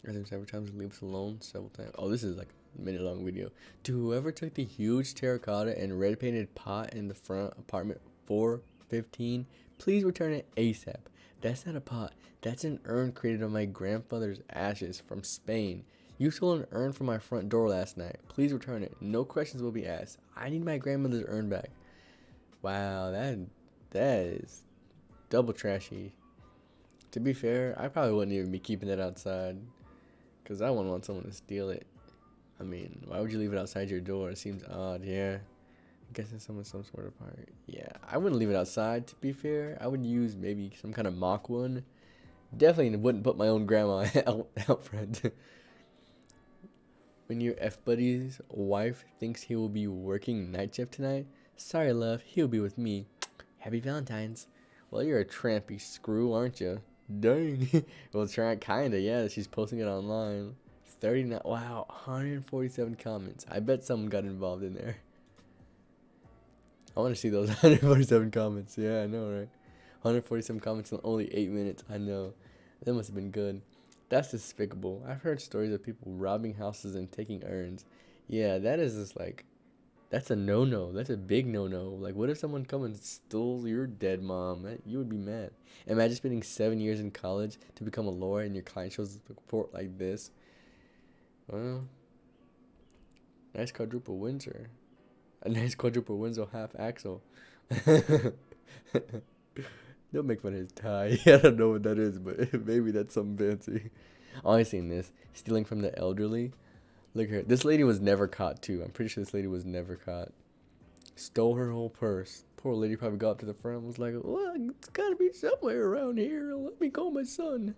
And then several times he leaves alone several times. Oh, this is like a minute long video. To whoever took the huge terracotta and red painted pot in the front apartment 415, please return it ASAP. That's not a pot. That's an urn created of my grandfather's ashes from Spain. You stole an urn from my front door last night. Please return it. No questions will be asked. I need my grandmother's urn back. Wow, that is double trashy. To be fair, I probably wouldn't even be keeping that outside, because I wouldn't want someone to steal it. I mean, why would you leave it outside your door? It seems odd, yeah. I'm guessing someone's some sort of part. Yeah, I wouldn't leave it outside, to be fair. I would use maybe some kind of mock one. Definitely wouldn't put my own grandma out front. When your F-buddy's wife thinks he will be working night shift tonight, sorry, love, he'll be with me. Happy Valentine's. Well, you're a trampy screw, aren't you? Dang. Well, kinda, yeah. She's posting it online. 39. Wow, 147 comments. I bet someone got involved in there. I want to see those 147 comments. Yeah, I know, right? 147 comments in only 8 minutes. I know. That must have been good. That's despicable. I've heard stories of people robbing houses and taking urns. Yeah, that is just like, that's a no-no. That's a big no-no. Like, what if someone come and stole your dead mom? You would be mad. Imagine spending 7 years in college to become a lawyer and your client shows a report like this. Well, nice quadruple Windsor. A nice quadruple Windsor half axle. Don't make fun of his tie. I don't know what that is, but maybe that's something fancy. I seen this. Stealing from the elderly. Look at her. This lady was never caught, too. I'm pretty sure this lady was never caught. Stole her whole purse. Poor lady probably got up to the front and was like, well, it's got to be somewhere around here. Let me call my son.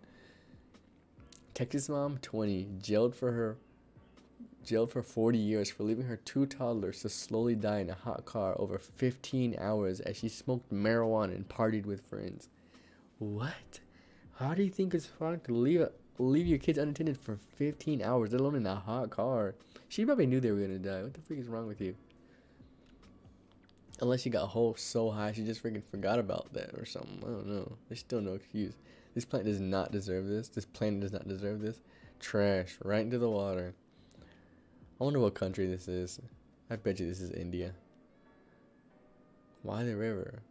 Texas mom, 20. Jailed for 40 years for leaving her 2 toddlers to slowly die in a hot car over 15 hours as she smoked marijuana and partied with friends. What? How do you think it's fun to leave your kids unattended for 15 hours, let alone in a hot car? She probably knew they were going to die. What the freak is wrong with you? Unless she got so high she just freaking forgot about that or something. I don't know. There's still no excuse. This planet does not deserve this. This planet does not deserve this. Trash. Right into the water. I wonder what country this is. I bet you this is India. Why the river?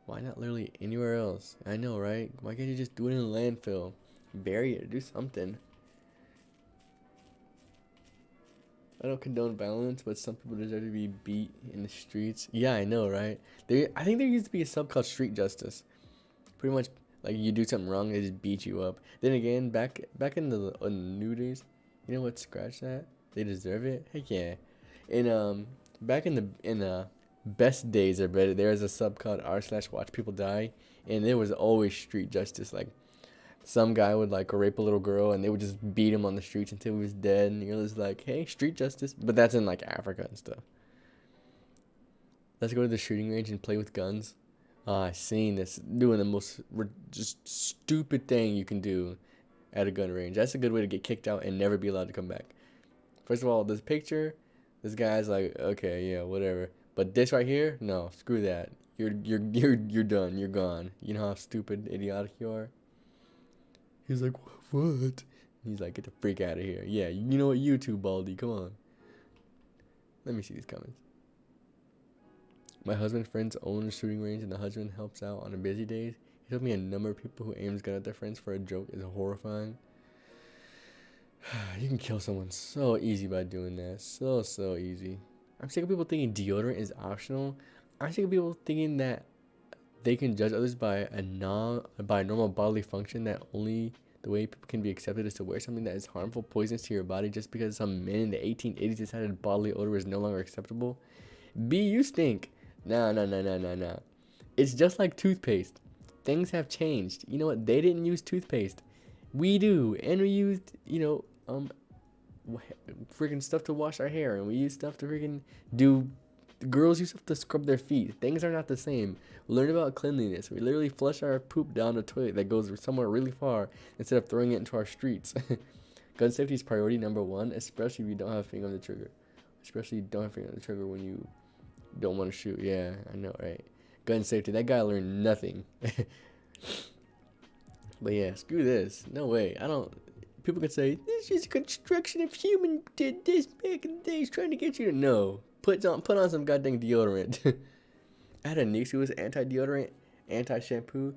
Why not literally anywhere else? I know, right? Why can't you just do it in a landfill? Bury it. Do something. I don't condone violence, but some people deserve to be beat in the streets. Yeah, I know, right? I think there used to be a sub called street justice. Pretty much, like, you do something wrong, they just beat you up. Then again, back in the new days, you know what? Scratch that. They deserve it. Heck yeah. And back in the best days of Reddit, there was a sub called r/watch people die, and there was always street justice. Like, some guy would like rape a little girl, and they would just beat him on the streets until he was dead. And you're just like, hey, street justice. But that's in like Africa and stuff. Let's go to the shooting range and play with guns. I seen this doing the most just stupid thing you can do at a gun range. That's a good way to get kicked out and never be allowed to come back. First of all, this picture, this guy's like, okay, yeah, whatever. But this right here, no, screw that. You're done. You're gone. You know how stupid, idiotic you are. He's like, what? He's like, get the freak out of here. Yeah, you know what? You too, Baldy. Come on. Let me see these comments. My husband's friends own a shooting range, and the husband helps out on the busy days. He told me a number of people who aims gun at their friends for a joke is horrifying. You can kill someone so easy by doing that. So easy. I'm sick of people thinking deodorant is optional. I'm sick of people thinking that they can judge others by a normal bodily function, that only the way people can be accepted is to wear something that is harmful, poisonous to your body just because some men in the 1880s decided bodily odor is no longer acceptable. B, you stink. No. It's just like toothpaste. Things have changed. You know what? They didn't use toothpaste. We do. And we used, freaking stuff to wash our hair. And we use stuff to freaking do. Girls use stuff to scrub their feet. Things are not the same. We learn about cleanliness. We literally flush our poop down the toilet that goes somewhere really far instead of throwing it into our streets. Gun safety is priority number one, especially if you don't have a finger on the trigger. Especially if you don't have a finger on the trigger when you don't want to shoot. Yeah, I know, right? Gun safety. That guy learned nothing. But yeah, screw this. No way. I don't. People can say this is a construction of human did this back in the days trying to get you to know. Put on some goddamn deodorant. I had a niece who was anti-deodorant, anti-shampoo,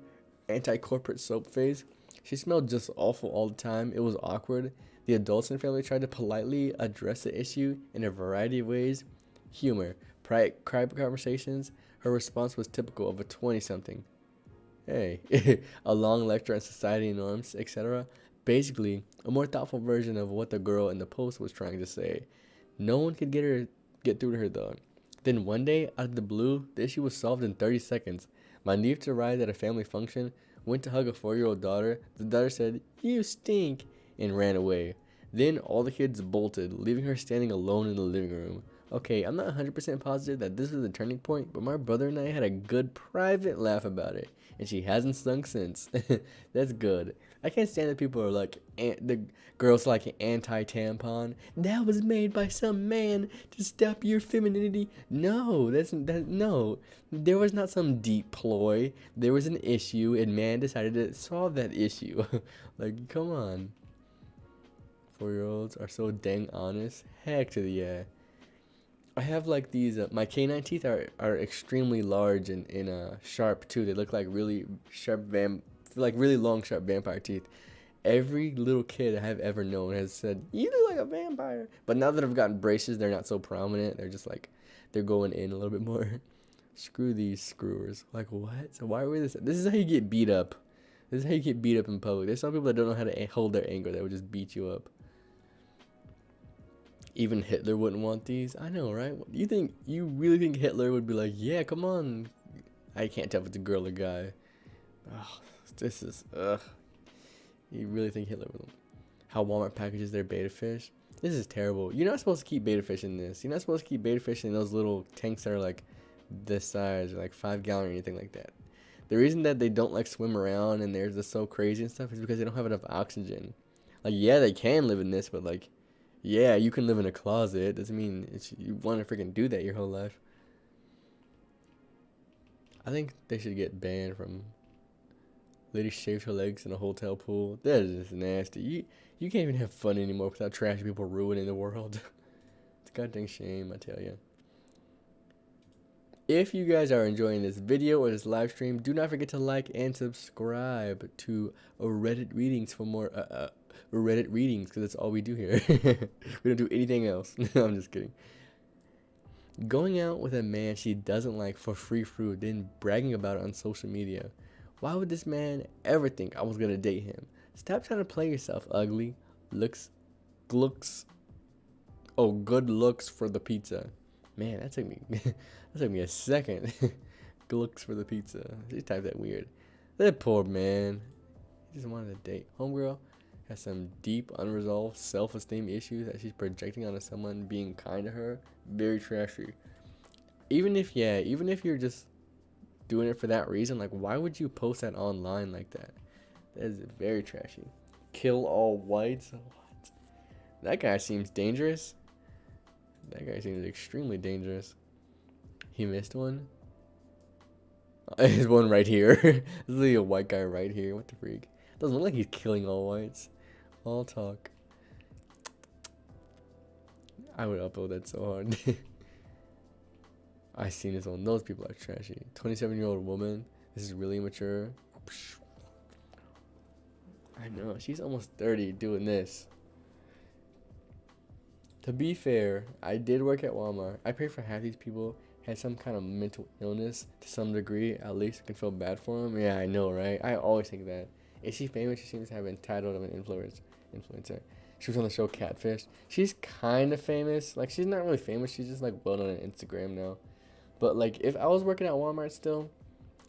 anti-corporate soap phase. She smelled just awful all the time. It was awkward. The adults in the family tried to politely address the issue in a variety of ways. Humor, private conversations. Her response was typical of a 20-something. Hey, a long lecture on society norms, etc. Basically, a more thoughtful version of what the girl in the post was trying to say. No one could get through to her though. Then one day, out of the blue, the issue was solved in 30 seconds. My niece arrived at a family function, went to hug a 4-year-old daughter. The daughter said, "You stink," and ran away. Then all the kids bolted, leaving her standing alone in the living room. Okay, I'm not 100% positive that this was a turning point, but my brother and I had a good private laugh about it, and she hasn't stunk since. That's good. I can't stand that people are like, the girls like anti-tampon. That was made by some man to stop your femininity. No, no. There was not some deep ploy. There was an issue, and man decided to solve that issue. Like, come on. 4-year-olds are so dang honest. Heck to the yeah. I have like these. My canine teeth are extremely large and sharp too. They look like really sharp like really long sharp vampire teeth. Every little kid I have ever known has said, "You look like a vampire." But now that I've gotten braces, they're not so prominent. They're just like they're going in a little bit more. Screw these screwers. Like what? So why are we this? This is how you get beat up. This is how you get beat up in public. There's some people that don't know how to hold their anger. That would just beat you up. Even Hitler wouldn't want these. I know, right? You really think Hitler would be like, yeah, come on? I can't tell if it's a girl or guy. Oh, this is You really think Hitler would? How Walmart packages their beta fish? This is terrible. You're not supposed to keep beta fish in this. You're not supposed to keep beta fish in those little tanks that are like this size, or like 5 gallon or anything like that. The reason that they don't like swim around and they're just so crazy and stuff is because they don't have enough oxygen. Like, yeah, they can live in this, but like, yeah, you can live in a closet. Doesn't mean you want to freaking do that your whole life. I think they should get banned from. Lady shaved her legs in a hotel pool. That is just nasty. You can't even have fun anymore without trashy people ruining the world. It's a goddamn shame, I tell you. If you guys are enjoying this video or this live stream, do not forget to like and subscribe to Reddit readings for more Reddit readings, because that's all we do here. We don't do anything else. No, I'm just kidding. Going out with a man she doesn't like for free food, then bragging about it on social media. Why would this man ever think I was gonna date him? Stop trying to play yourself, ugly. Looks. Oh, good looks for the pizza. Man, that took me a second. Good looks for the pizza. She typed that weird. That poor man. He just wanted a date. Homegirl has some deep, unresolved self-esteem issues that she's projecting onto someone being kind to her. Very trashy. Even if you're just doing it for that reason, like, why would you post that online like that? That is very trashy. Kill all whites? What? That guy seems dangerous. That guy seems extremely dangerous. He missed one. There's one right here. There's literally a white guy right here. What the freak? Doesn't look like he's killing all whites. All talk. I would upload that so hard. I seen this one. Those people are trashy. 27-year-old woman. This is really immature. I know. She's almost 30 doing this. To be fair, I did work at Walmart. I pray for half these people had some kind of mental illness to some degree. At least I can feel bad for them. Yeah, I know, right? I always think that. Is she famous? She seems to have been titled of an influencer. She was on the show Catfish. She's kind of famous. Like, she's not really famous. She's just, like, well known on Instagram now. But, like, if I was working at Walmart still,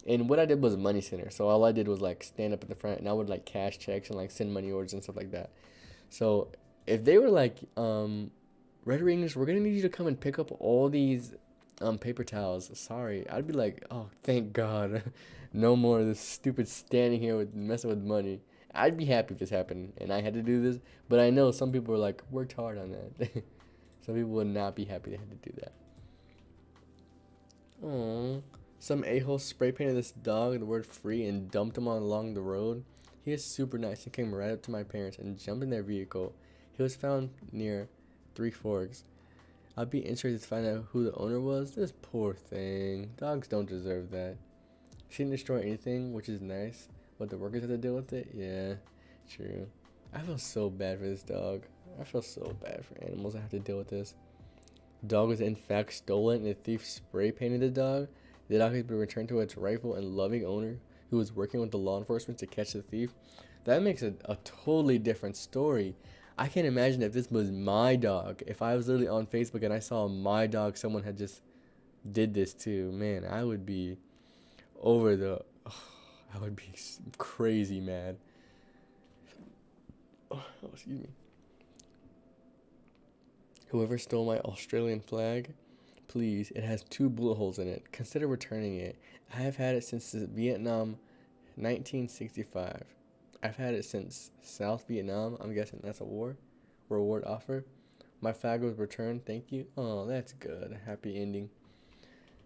and what I did was money center. So all I did was, like, stand up at the front, and I would, like, cash checks and, like, send money orders and stuff like that. So if they were, like, Red Rings, we're going to need you to come and pick up all these paper towels. Sorry. I'd be like, oh, thank God. No more of this stupid standing here with messing with money. I'd be happy if this happened and I had to do this. But I know some people are like, worked hard on that. Some people would not be happy they had to do that. Aww. Some a-hole spray painted this dog the word free and dumped him on along the road. He is super nice and came right up to my parents and jumped in their vehicle. He was found near Three Forks. I'd be interested to find out who the owner was. This poor thing. Dogs don't deserve that. She didn't destroy anything, which is nice. But the workers have to deal with it? Yeah, true. I feel so bad for this dog. I feel so bad for animals that have to deal with this. The dog was in fact stolen and the thief spray painted the dog. The dog has been returned to its rightful and loving owner who was working with the law enforcement to catch the thief. That makes it a totally different story. I can't imagine if this was my dog. If I was literally on Facebook and I saw my dog, someone had just did this to. Man, I would be over the... I would be crazy mad. Oh, excuse me. Whoever stole my Australian flag, please, it has 2 bullet holes in it. Consider returning it. I have had it since Vietnam 1965. I've had it since South Vietnam. I'm guessing that's a war. Reward offer. My flag was returned. Thank you. Oh, that's good. A happy ending.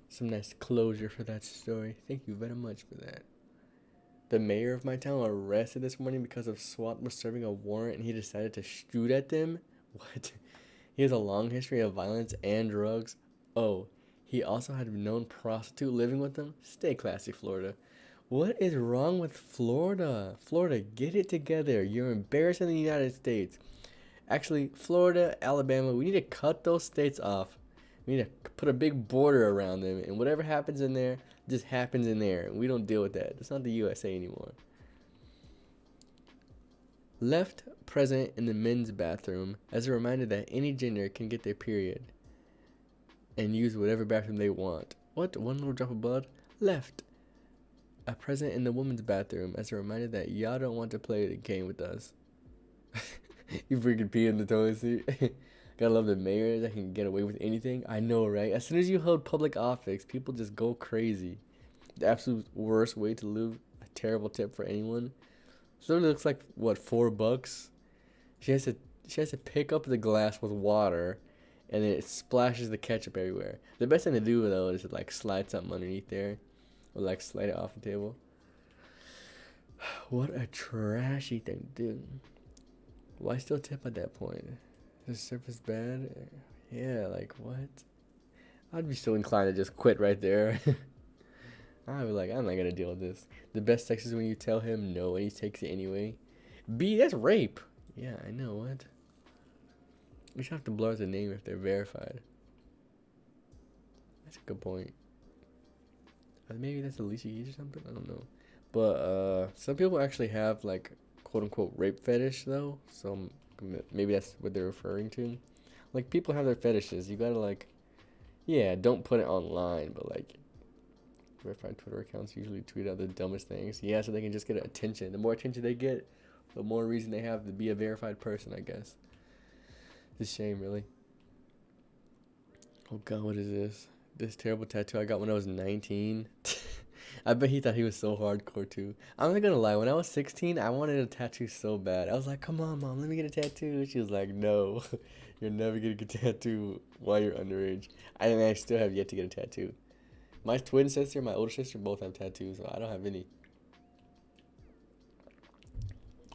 Some nice closure for that story. Thank you very much for that. The mayor of my town arrested this morning because of SWAT was serving a warrant and he decided to shoot at them. What? He has a long history of violence and drugs. Oh, he also had a known prostitute living with him. Stay classy, Florida. What is wrong with Florida? Florida, get it together. You're embarrassing the United States. Actually, Florida, Alabama, we need to cut those states off. We need to put a big border around them. And whatever happens in there, just happens in there. We don't deal with that. It's not the USA anymore. Left present in the men's bathroom as a reminder that any gender can get their period and use whatever bathroom they want. What? One little drop of blood? Left. A present in the women's bathroom as a reminder that y'all don't want to play the game with us. You freaking pee in the toilet seat. Gotta love the mayors that can get away with anything. I know, right? As soon as you hold public office, people just go crazy. The absolute worst way to live. A terrible tip for anyone. So it looks like, what, $4? She has to pick up the glass with water, and then it splashes the ketchup everywhere. The best thing to do though is to like slide something underneath there, or like slide it off the table. What a trashy thing to do. Why still tip at that point? Is the service bad? Yeah, like what? I'd be so inclined to just quit right there. I'd be like, I'm not gonna deal with this. The best sex is when you tell him no and he takes it anyway. B, that's rape. Yeah, I know, what? We should have to blur the name if they're verified. That's a good point. Maybe that's Alicia Keys or something? I don't know. But some people actually have like quote-unquote rape fetish though. So maybe that's what they're referring to. Like people have their fetishes. You gotta like, yeah, don't put it online, but like verified Twitter accounts usually tweet out the dumbest things. Yeah, so they can just get attention. The more attention they get, the more reason they have to be a verified person, I guess. It's a shame, really. Oh god, what is this? This terrible tattoo I got when I was 19. I bet he thought he was so hardcore too. I'm not gonna lie, when I was 16, I wanted a tattoo so bad. I was like, come on, mom, let me get a tattoo. She was like, no, you're never gonna get a tattoo while you're underage. I still have yet to get a tattoo. My twin sister, my older sister, both have tattoos. So I don't have any.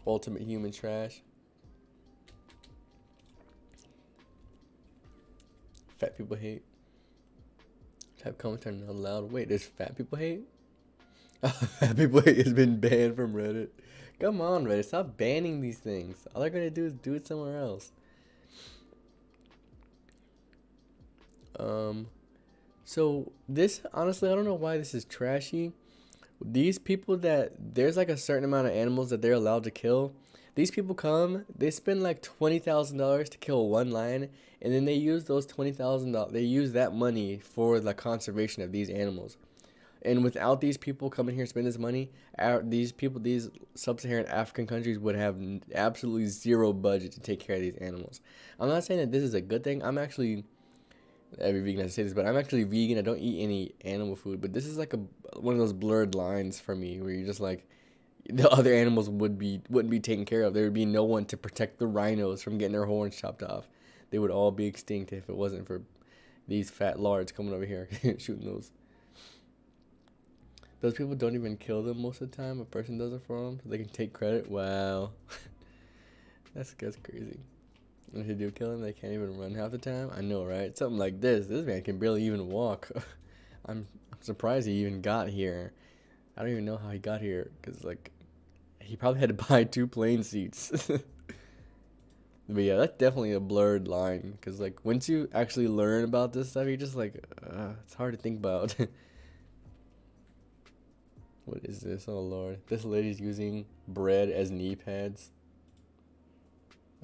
Ultimate human trash. Fat people hate. Type comments are not allowed. Wait, there's fat people hate? Fat people hate has been banned from Reddit. Come on, Reddit. Stop banning these things. All they're gonna do is do it somewhere else. So this, honestly, I don't know why this is trashy. These people that there's like a certain amount of animals that they're allowed to kill. These people come, they spend like $20,000 to kill one lion, and then they use those $20,000. They use that money for the conservation of these animals. And without these people coming here and spending this money, these people, these sub-Saharan African countries would have absolutely zero budget to take care of these animals. I'm not saying that this is a good thing. I'm actually every vegan has to say this, but I'm actually vegan. I don't eat any animal food. But this is like one of those blurred lines for me, where you're just like, the other animals wouldn't be taken care of. There would be no one to protect the rhinos from getting their horns chopped off. They would all be extinct if it wasn't for these fat lards coming over here shooting those. Those people don't even kill them most of the time. A person does it for them, so they can take credit. Wow, that's crazy. If they do kill him, they can't even run half the time. I know, right? Something like this. This man can barely even walk. I'm surprised he even got here. I don't even know how he got here, because like he probably had to buy 2 plane seats. But yeah, that's definitely a blurred line, because like once you actually learn about this stuff, you're just like, it's hard to think about. What is this? Oh lord, this lady's using bread as knee pads.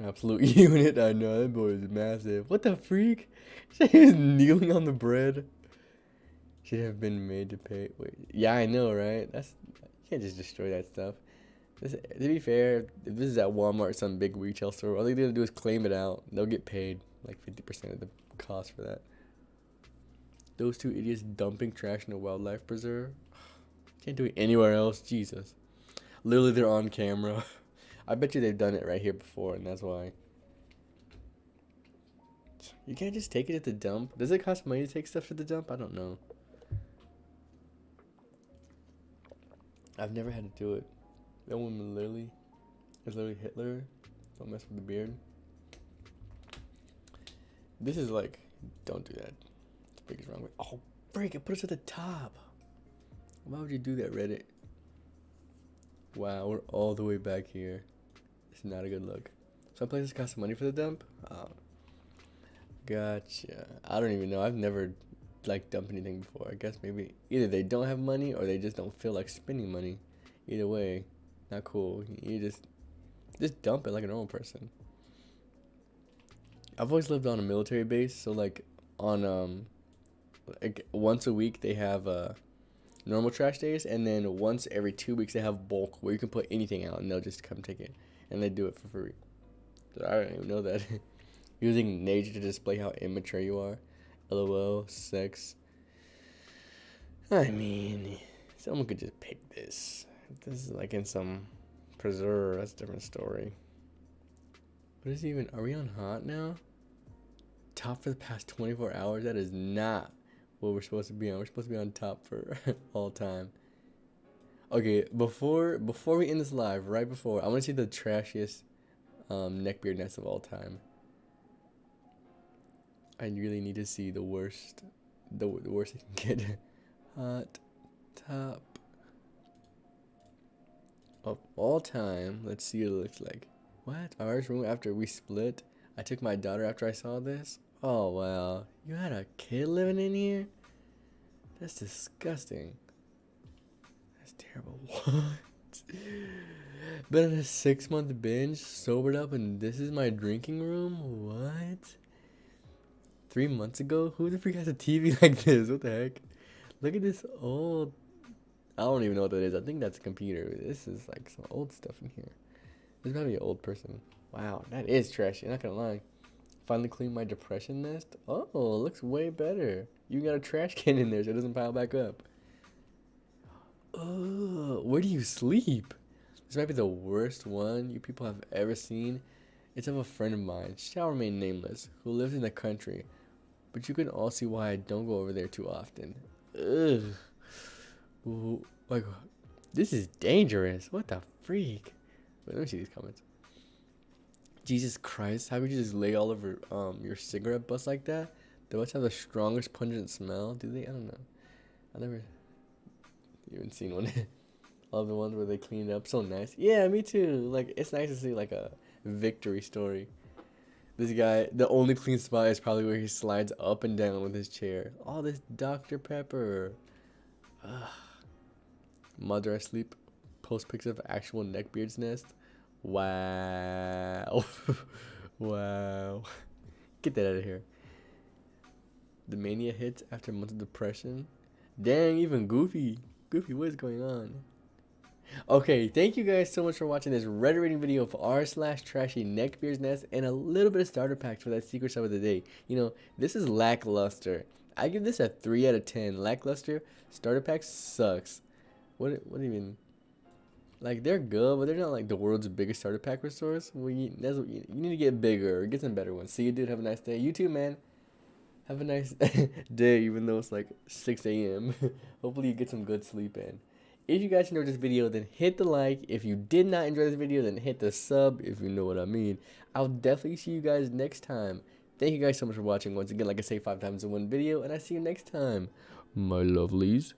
Absolute unit. I know, that boy is massive. What the freak? She was kneeling on the bread. Should have been made to pay. Wait, yeah, I know, right? You can't just destroy that stuff. To be fair, if this is at Walmart, some big retail store, all they're gonna do is claim it out. They'll get paid like 50% of the cost for that. Those 2 idiots dumping trash in a wildlife preserve. Can't do it anywhere else. Jesus. Literally, they're on camera. I bet you they've done it right here before, and that's why. You can't just take it at the dump. Does it cost money to take stuff to the dump? I don't know. I've never had to do it. That woman is literally Hitler. Don't mess with the beard. This is like, don't do that. What the freak is wrong with? Oh, freak! It put us at the top. Why would you do that, Reddit? Wow, we're all the way back here. It's not a good look. Some places cost money for the dump. Oh, gotcha. I don't even know. I've never like dumped anything before. I guess maybe either they don't have money or they just don't feel like spending money. Either way, not cool. You just dump it like a normal person. I've always lived on a military base, so like on like once a week they have normal trash days, and then once every 2 weeks they have bulk where you can put anything out and they'll just come take it, and they do it for free. So I don't even know that. Using nature to display how immature you are. LOL, sex. I mean, someone could just pick this. This is like in some preserve. That's a different story. What is even? Are we on hot now? Top for the past 24 hours? That is not what we're supposed to be on. We're supposed to be on top for all time. Okay, before we end this live, right before, I want to see the trashiest neckbeardnest of all time. I really need to see the worst I can get. Hot top of all time. Let's see what it looks like. What? Our room after we split. I took my daughter after I saw this. Oh wow, you had a kid living in here? That's disgusting. That's terrible. What? Been on a 6-month binge, sobered up, and this is my drinking room? What? 3 months ago? Who the freak has a TV like this? What the heck? Look at this old. I don't even know what that is. I think that's a computer. This is like some old stuff in here. There's gotta be an old person. Wow, that is trashy. I'm not gonna lie. Finally cleaned my depression nest. Oh, it looks way better. You got a trash can in there so it doesn't pile back up. Oh, where do you sleep? This might be the worst one you people have ever seen. It's of a friend of mine, shall remain nameless, who lives in the country. But you can all see why I don't go over there too often. Ugh. Like, this is dangerous. What the freak? Wait, let me see these comments. Jesus Christ, how could you just lay all over your cigarette butts like that? They must have the strongest pungent smell. Do they? I don't know. I never even seen one. All the ones where they clean it up so nice. Yeah, me too. Like, it's nice to see like a victory story. This guy, the only clean spot is probably where he slides up and down with his chair. Oh, this Dr. Pepper. Ugh. Mother asleep. Post pics of actual neckbeard's nest. Wow. Wow. Get that out of here. The mania hits after months of depression. Dang, even Goofy. Goofy, what is going on? Okay, thank you guys so much for watching this Reddit rating video of r/trashy neckbeard's nest and a little bit of starter packs for that secret sub of the day. You know, this is lackluster. I give this a 3 out of 10. Lackluster. Starter pack sucks. What do you mean? Like, they're good, but they're not like the world's biggest starter pack restores. Well, you need to get bigger or get some better ones. See you, dude. Have a nice day. You too, man. Have a nice day, even though it's like 6 a.m. Hopefully you get some good sleep in. If you guys enjoyed this video, then hit the like. If you did not enjoy this video, then hit the sub, if you know what I mean. I'll definitely see you guys next time. Thank you guys so much for watching. Once again, like I say 5 times in one video, and I see you next time, my lovelies.